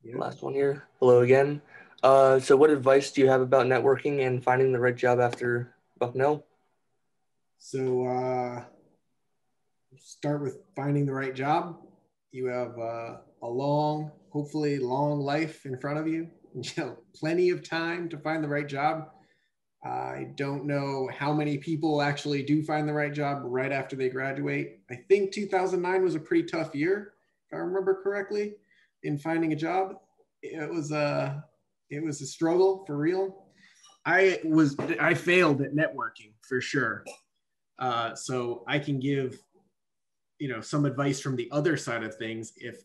one here. Hello again. So what advice do you have about networking and finding the right job after Bucknell? So start with finding the right job. You have a long, hopefully long life in front of you. You know, plenty of time to find the right job. I don't know how many people actually do find the right job right after they graduate. I think 2009 was a pretty tough year, if I remember correctly, in finding a job. It was a struggle for real. I failed at networking for sure. So I can give, you know, some advice from the other side of things. If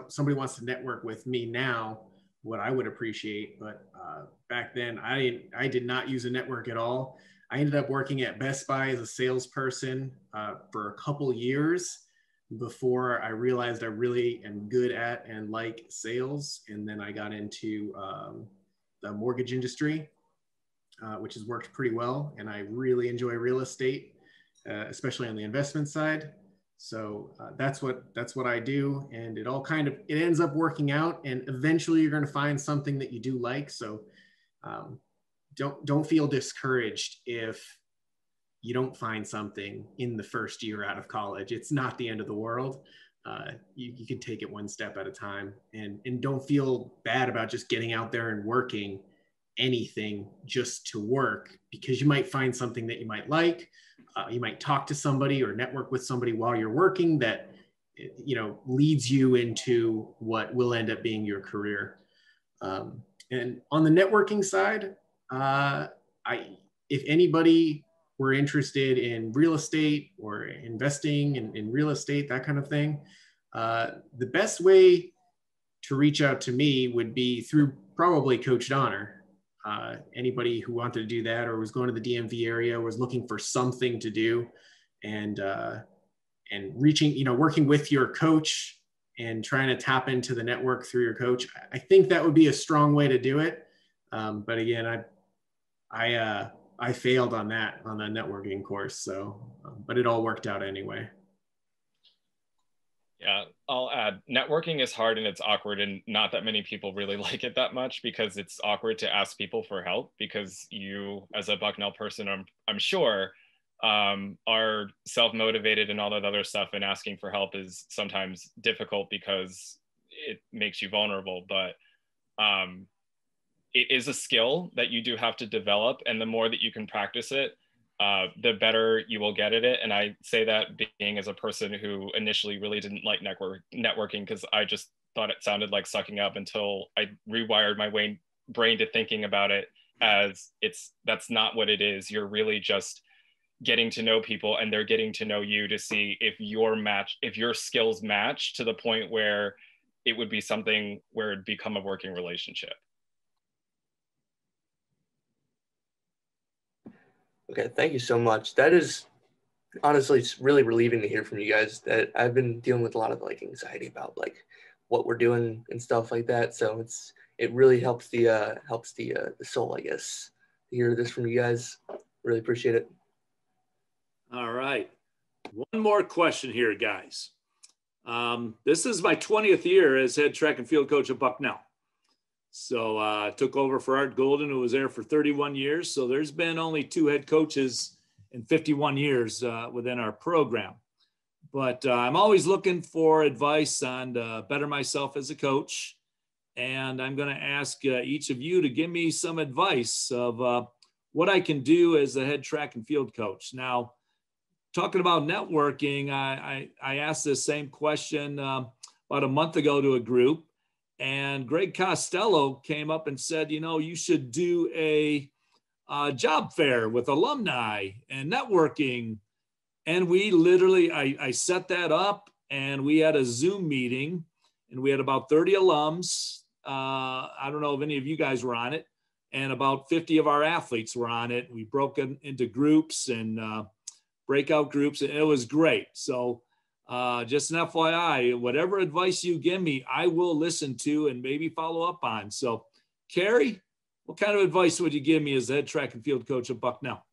somebody wants to network with me now, what I would appreciate. But back then I did not use a network at all. I ended up working at Best Buy as a salesperson for a couple years before I realized I really am good at and like sales. And then I got into the mortgage industry, which has worked pretty well. And I really enjoy real estate, especially on the investment side. So that's what I do, and it ends up working out, and eventually you're going to find something that you do like. So don't feel discouraged if you don't find something in the first year out of college. It's not the end of the world. You can take it one step at a time, and don't feel bad about just getting out there and working anything just to work, because you might find something that you might like. You might talk to somebody or network with somebody while you're working that, you know, leads you into what will end up being your career. And on the networking side, if anybody were interested in real estate or investing in real estate, that kind of thing, the best way to reach out to me would be through probably Coach Donner. Anybody who wanted to do that or was going to the DMV area, was looking for something to do, and reaching, you know, working with your coach and trying to tap into the network through your coach. I think that would be a strong way to do it. But again, I failed on the networking course. So, but it all worked out anyway. Yeah, I'll add, networking is hard and it's awkward, and not that many people really like it that much, because it's awkward to ask people for help, because you, as a Bucknell person, I'm sure, are self-motivated and all that other stuff, and asking for help is sometimes difficult because it makes you vulnerable. But it is a skill that you do have to develop, and the more that you can practice it, the better you will get at it. And I say that being as a person who initially really didn't like networking, because I just thought it sounded like sucking up, until I rewired my brain to thinking about it as that's not what it is. You're really just getting to know people, and they're getting to know you to see if your skills match to the point where it would be something where it'd become a working relationship. Okay, thank you so much. That is, honestly, it's really relieving to hear from you guys. That I've been dealing with a lot of like anxiety about like what we're doing and stuff like that. So it really helps the soul, I guess, to hear this from you guys. Really appreciate it. All right, one more question here, guys. This is my 20th year as head track and field coach at Bucknell. So I took over for Art Golden, who was there for 31 years. So there's been only 2 head coaches in 51 years within our program. But I'm always looking for advice on to better myself as a coach. And I'm going to ask each of you to give me some advice of what I can do as a head track and field coach. Now, talking about networking, I asked this same question about a month ago to a group. And Greg Costello came up and said, you know, you should do a job fair with alumni and networking. And we literally, I set that up, and we had a Zoom meeting, and we had about 30 alums. I don't know if any of you guys were on it, and about 50 of our athletes were on it. We broke it into groups and breakout groups, and it was great. So just an FYI, whatever advice you give me, I will listen to and maybe follow up on. So, Kerry, what kind of advice would you give me as the head track and field coach at Bucknell?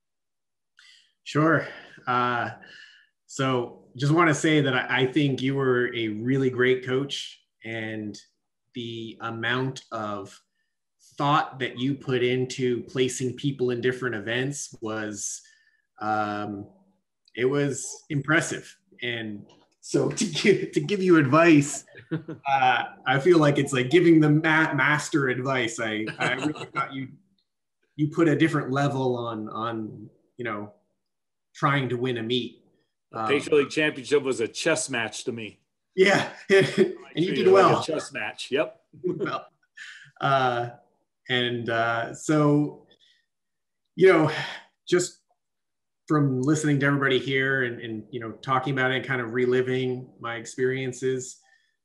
Sure. So just want to say that I think you were a really great coach, and the amount of thought that you put into placing people in different events was it was impressive. And so to give you advice, I feel like it's like giving the master advice. I really thought you put a different level on trying to win a meet. Patriot League Championship was a chess match to me. Yeah, and you did well. Like a chess match. Yep. Well, so just from listening to everybody here and talking about it and kind of reliving my experiences,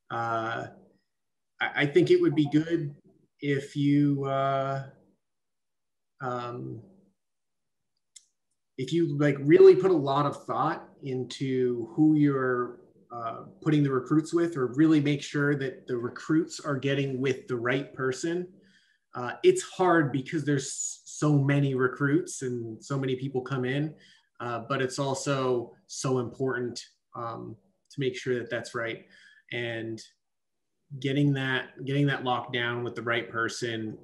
I think it would be good if you like really put a lot of thought into who you're putting the recruits with, or really make sure that the recruits are getting with the right person. It's hard because there's so many recruits and so many people come in, but it's also so important to make sure that that's right. And getting that locked down with the right person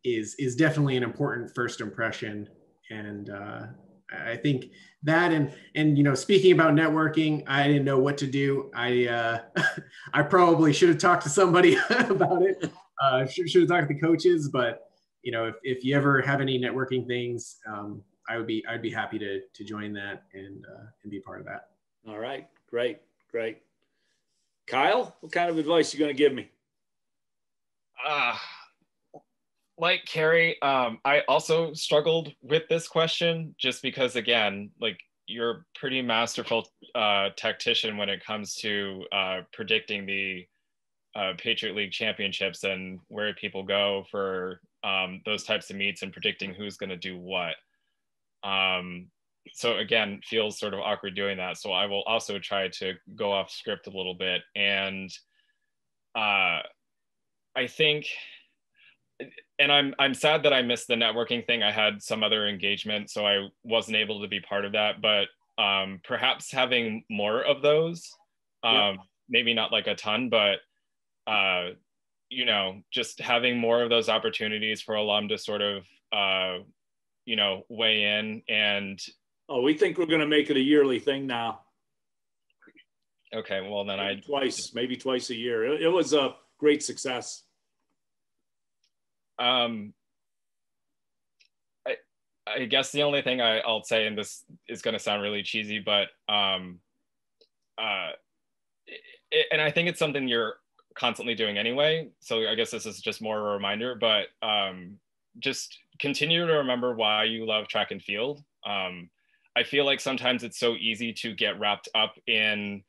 is definitely an important first impression. And I think that, and speaking about networking, I didn't know what to do. I probably should have talked to somebody about it. Should have talked to the coaches, but if you ever have any networking things, I'd be happy to join that and be part of that. All right, great. Kyle, what kind of advice are you going to give me? Like Kerry, I also struggled with this question just because, again, like you're a pretty masterful tactician when it comes to predicting the Patriot League championships and where people go for those types of meets and predicting who's going to do what. So again, feels sort of awkward doing that. So I will also try to go off script a little bit. And I think, and I'm sad that I missed the networking thing. I had some other engagement, so I wasn't able to be part of that, but perhaps having more of those, maybe not like a ton, but just having more of those opportunities for alum to sort of, weigh in. And we think we're going to make it a yearly thing now. Okay, well then maybe twice a year. It was a great success. I guess the only thing I'll say, and this is going to sound really cheesy, but and I think it's something you're constantly doing anyway, so I guess this is just more a reminder, but just continue to remember why you love track and field. I feel like sometimes it's so easy to get wrapped up in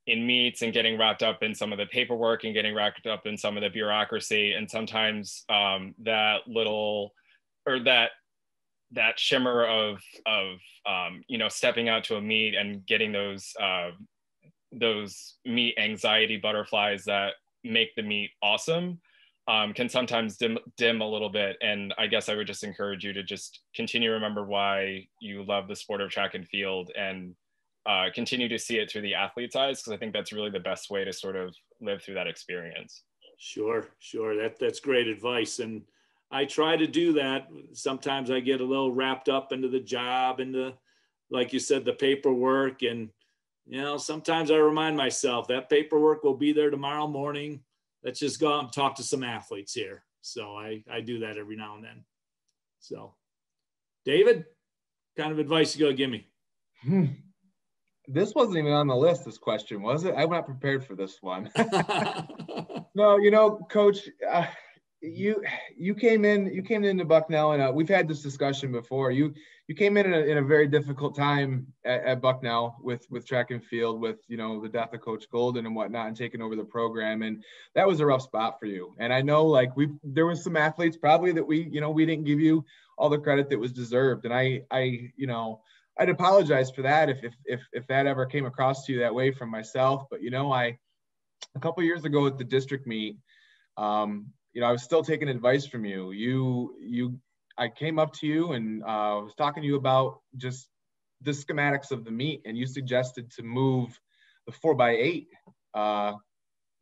meets and getting wrapped up in some of the paperwork and getting wrapped up in some of the bureaucracy. And sometimes that little, or that shimmer of stepping out to a meet and getting those meet anxiety butterflies that make the meet awesome can sometimes dim a little bit. And I guess I would just encourage you to just continue to remember why you love the sport of track and field, and continue to see it through the athlete's eyes, because I think that's really the best way to sort of live through that experience. Sure. That's great advice. And I try to do that. Sometimes I get a little wrapped up into the job and like you said, the paperwork. And, sometimes I remind myself that paperwork will be there tomorrow morning. Let's just go out and talk to some athletes here. So I do that every now and then. So, David, what kind of advice you going to give me? This wasn't even on the list, this question, was it? I'm not prepared for this one. No, Coach, you came into Bucknell, and we've had this discussion before. You came in a very difficult time at Bucknell with track and field, with the death of Coach Golden and whatnot, and taking over the program, and that was a rough spot for you. And I know, like, there was some athletes probably that we didn't give you all the credit that was deserved, and I'd apologize for that if that ever came across to you that way from myself. But a couple years ago at the district meet, I was still taking advice from you. I came up to you and was talking to you about just the schematics of the meet, and you suggested to move the 4x8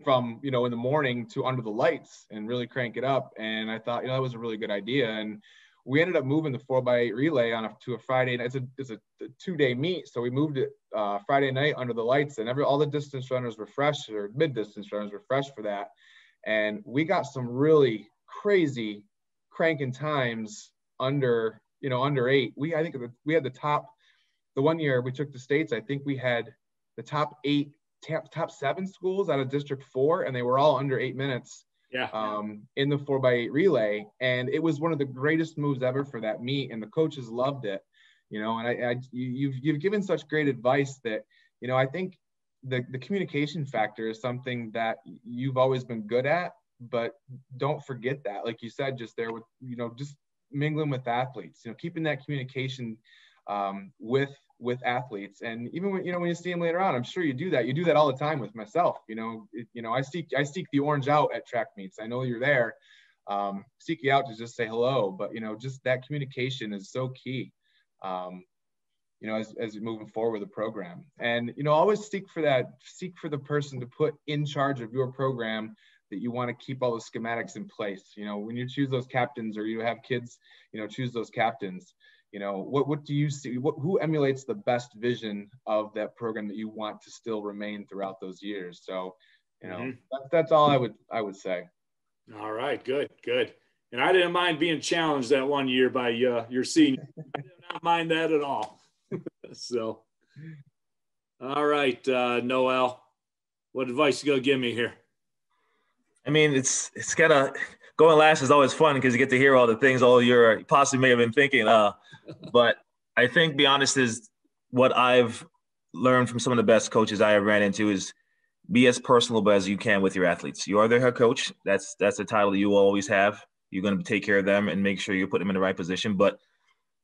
from in the morning to under the lights and really crank it up. And I thought that was a really good idea. And we ended up moving the 4x8 relay to a Friday night. It's a 2-day meet. So we moved it Friday night under the lights, and all the distance runners were fresh, or mid-distance runners were fresh for that. And we got some really crazy cranking times under 8. I think we had the one year we took the states, I think we had the top 7 schools out of District 4, and they were all under 8 minutes. Yeah. In the 4x8 relay. And it was one of the greatest moves ever for that meet. And the coaches loved it, and you've given such great advice that, I think the communication factor is something that you've always been good at, but don't forget that, like you said, just there with, just mingling with athletes, keeping that communication with athletes. And even when you see them later on, I'm sure you do that all the time with myself. I seek the orange out at track meets. I know you're there, seek you out to just say hello, but just that communication is so key, as moving forward with the program. And always seek for the person to put in charge of your program, that you want to keep all the schematics in place. When you choose those captains, or you have kids, choose those captains. What do you see? Who emulates the best vision of that program that you want to still remain throughout those years? So, that's all I would say. All right, good. And I didn't mind being challenged that one year by your senior. I did not mind that at all. So, all right, Noelle, what advice you gonna give me here? I mean, it's kind of going last is always fun because you get to hear all the things all you possibly may have been thinking. But I think, be honest, is what I've learned from some of the best coaches I have ran into is be as personable as you can with your athletes. You are their head coach. That's the title that you will always have. You're going to take care of them and make sure you put them in the right position. But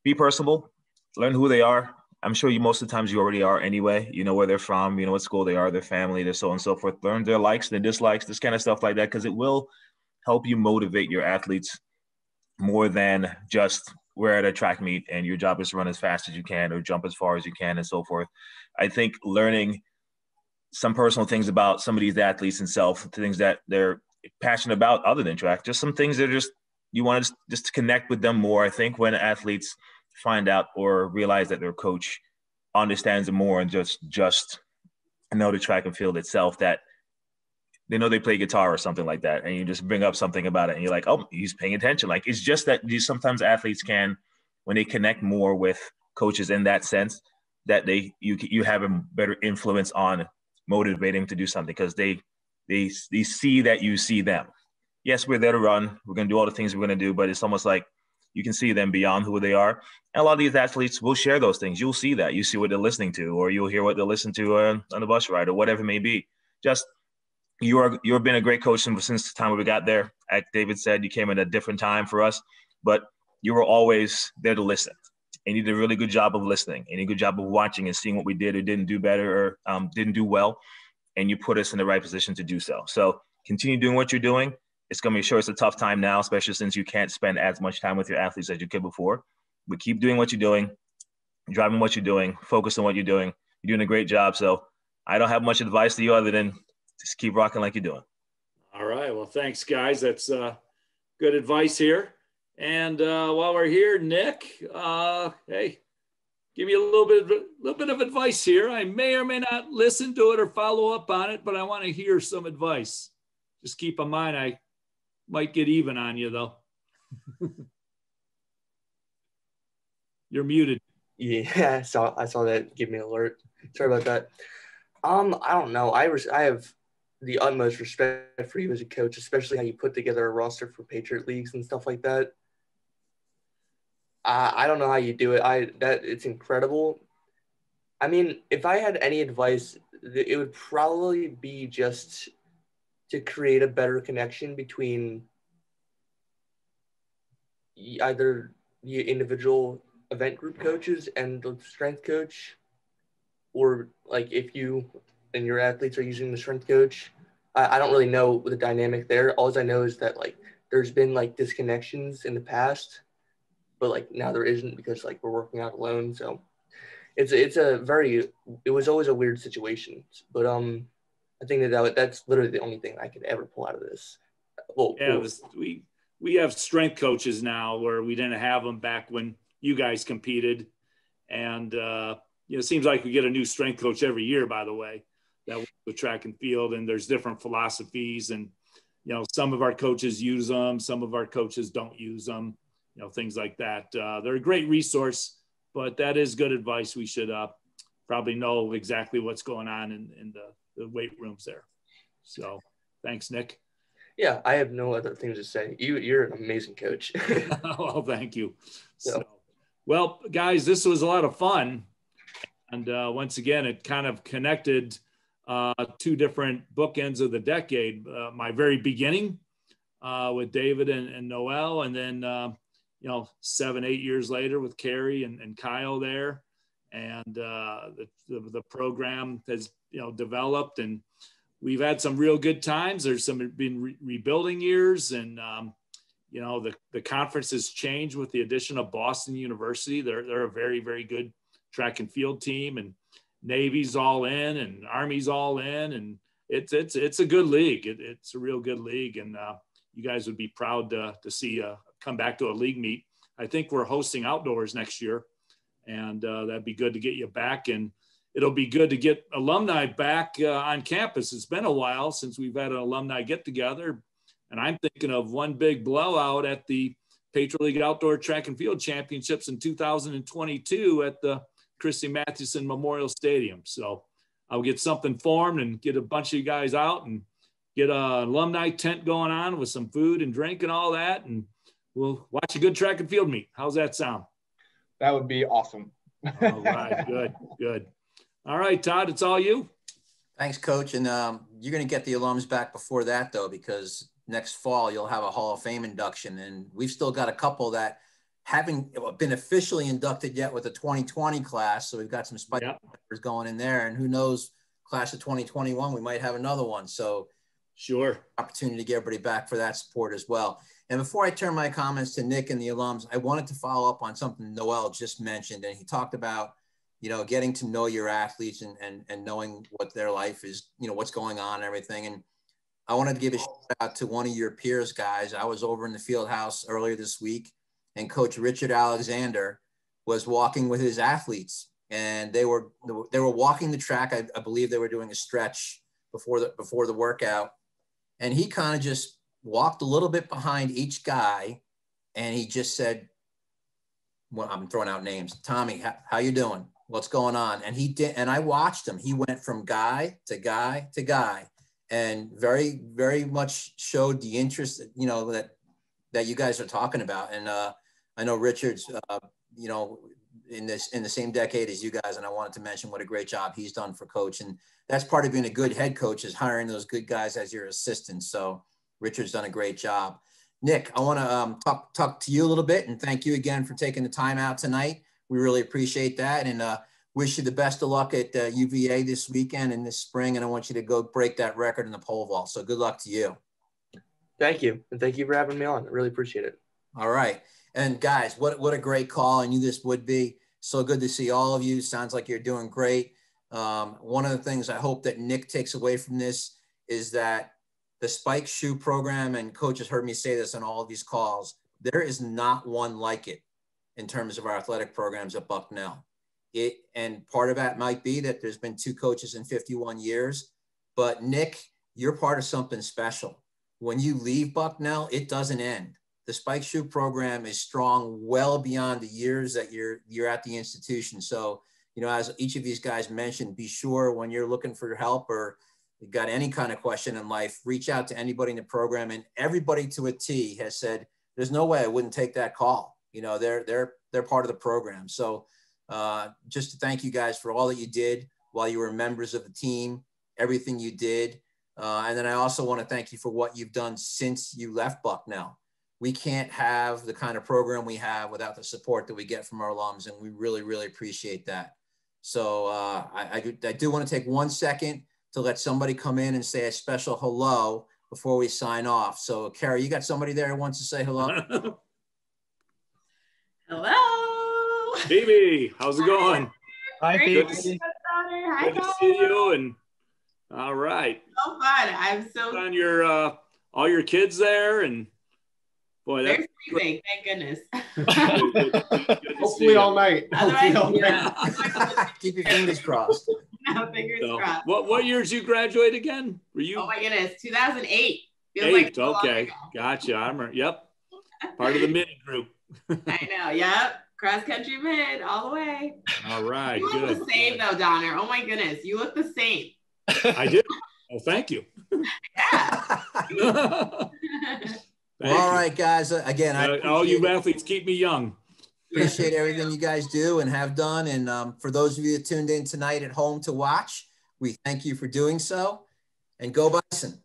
be personable. Learn who they are. I'm sure most of the times you already are anyway. You know where they're from. You know what school they are, their family, their so on and so forth. Learn their likes, their dislikes, this kind of stuff like that, because it will help you motivate your athletes more than just we're at a track meet and your job is to run as fast as you can or jump as far as you can and so forth. I think learning some personal things about some of these athletes and things that they're passionate about other than track, just some things that are you want to just connect with them more. I think when athletes find out or realize that their coach understands them more and just know the track and field itself, that they know they play guitar or something like that, and you just bring up something about it and you're like, oh, he's paying attention. Like, it's just that sometimes athletes can, when they connect more with coaches in that sense, that you have a better influence on motivating to do something, because they see that you see them. Yes, we're there to run. We're going to do all the things we're going to do, but it's almost like you can see them beyond who they are. And a lot of these athletes will share those things. You'll see that. You see what they're listening to, or you'll hear what they'll listen to on the bus ride, or whatever it may be. Just you've been a great coach since the time we got there. Like David said, you came at a different time for us, but you were always there to listen. And you did a really good job of listening, and a good job of watching and seeing what we did or didn't do better or didn't do well. And you put us in the right position to do so. So continue doing what you're doing. It's going to be sure it's a tough time now, especially since you can't spend as much time with your athletes as you could before. But keep doing what you're doing, driving what you're doing, focus on what you're doing. You're doing a great job. So I don't have much advice to you other than just keep rocking like you're doing. All right. Well, thanks, guys. That's good advice here. And while we're here, Nick, hey, give you a little bit of advice here. I may or may not listen to it or follow up on it, but I want to hear some advice. Just keep in mind, I might get even on you, though. You're muted. Yeah, I saw that. Give me an alert. Sorry about that. I don't know. I have the utmost respect for you as a coach, especially how you put together a roster for Patriot Leagues and stuff like that. I don't know how you do it. It's incredible. I mean, if I had any advice, it would probably be just to create a better connection between either the individual event group coaches and the strength coach, or like if you and your athletes are using the strength coach. I don't really know the dynamic there. All I know is that like there's been like disconnections in the past, but like now there isn't because like we're working out alone. So it was always a weird situation. But I think that's literally the only thing I could ever pull out of this. Well, yeah, we have strength coaches now where we didn't have them back when you guys competed. And, it seems like we get a new strength coach every year, by the way, that works with track and field, and there's different philosophies, and, some of our coaches use them, some of our coaches don't use them, things like that. They're a great resource, but that is good advice. We should probably know exactly what's going on in the weight rooms there. So thanks, Nick. Yeah, I have no other things to say. You're an amazing coach. Well, thank you. So, well, guys, this was a lot of fun. And once again, it kind of connected two different bookends of the decade. My very beginning with David and Noelle, and then, 7-8 years later with Kerry and Kyle there. And the program has, developed, and we've had some real good times. There's been rebuilding years, and, the conference has changed with the addition of Boston University. They're a very, very good track and field team, and Navy's all in and Army's all in, and it's a good league. It's a real good league, and you guys would be proud to see come back to a league meet. I think we're hosting outdoors next year, and that'd be good to get you back, and it'll be good to get alumni back on campus. It's been a while since we've had an alumni get together, and I'm thinking of one big blowout at the Patriot League Outdoor Track and Field Championships in 2022 at the Christy Mathewson Memorial Stadium. So I'll get something formed and get a bunch of you guys out and get an alumni tent going on with some food and drink and all that, and we'll watch a good track and field meet. How's that sound? That would be awesome. All right, good. All right, Todd, it's all you. Thanks, Coach. And you're going to get the alums back before that, though, because next fall you'll have a Hall of Fame induction, and we've still got a couple that haven't been officially inducted yet with the 2020 class. So we've got some spike going in there, and who knows, class of 2021, we might have another one. So sure, opportunity to get everybody back for that support as well. And before I turn my comments to Nick and the alums, I wanted to follow up on something Noelle just mentioned. And he talked about, getting to know your athletes and knowing what their life is, what's going on and everything. And I wanted to give a shout out to one of your peers, guys. I was over in the field house earlier this week, and Coach Richard Alexander was walking with his athletes, and they were walking the track. I believe they were doing a stretch before the workout, and he kind of just walked a little bit behind each guy, and he just said, well, I'm throwing out names. Tommy, how you doing? What's going on? And he did, and I watched him. He went from guy to guy to guy, and very, very much showed the interest, that you guys are talking about. And I know Richard's, in the same decade as you guys, and I wanted to mention what a great job he's done for Coach. And that's part of being a good head coach, is hiring those good guys as your assistants. So Richard's done a great job. Nick, I want to talk to you a little bit, and thank you again for taking the time out tonight. We really appreciate that, and wish you the best of luck at UVA this weekend and this spring. And I want you to go break that record in the pole vault. So good luck to you. Thank you. And thank you for having me on. I really appreciate it. All right. And guys, what a great call. I knew this would be. So good to see all of you. Sounds like you're doing great. One of the things I hope that Nick takes away from this is that the Spike Shoe program, and Coach has heard me say this on all of these calls, there is not one like it in terms of our athletic programs at Bucknell. And part of that might be that there's been 2 coaches in 51 years, but Nick, you're part of something special. When you leave Bucknell, it doesn't end. The Spike Shoe program is strong well beyond the years that you're at the institution. So, as each of these guys mentioned, be sure when you're looking for help or you've got any kind of question in life, reach out to anybody in the program. And everybody to a T has said, there's no way I wouldn't take that call. They're part of the program. So just to thank you guys for all that you did while you were members of the team, everything you did. And then I also want to thank you for what you've done since you left Bucknell. We can't have the kind of program we have without the support that we get from our alums, and we really, really appreciate that. So I do want to take 1 second to let somebody come in and say a special hello before we sign off. So Kerry, you got somebody there who wants to say hello? Hello. Phoebe, how's it going? Hi, Phoebe. Good to see you. And all right. So fun. I'm so on your all your kids there, and Boy, They're that's sleeping, thank goodness. good to see Hopefully you. all night. Hopefully all night. Keep your fingers crossed. No, fingers So, crossed. what year did you graduate again? Were you Oh my goodness, 2008. Feels like eight? so long Okay, ago. gotcha. I remember. Yep, part of the mini group. I know, yep. Cross country mid all the way. All right, You look good. the same though, Donner. Oh my goodness, you look the same. I did. Oh, thank you. Yeah. Well, all right, guys. Again, I all you appreciate athletes keep me young. appreciate everything you guys do and have done. And for those of you that tuned in tonight at home to watch, we thank you for doing so. And go Bison.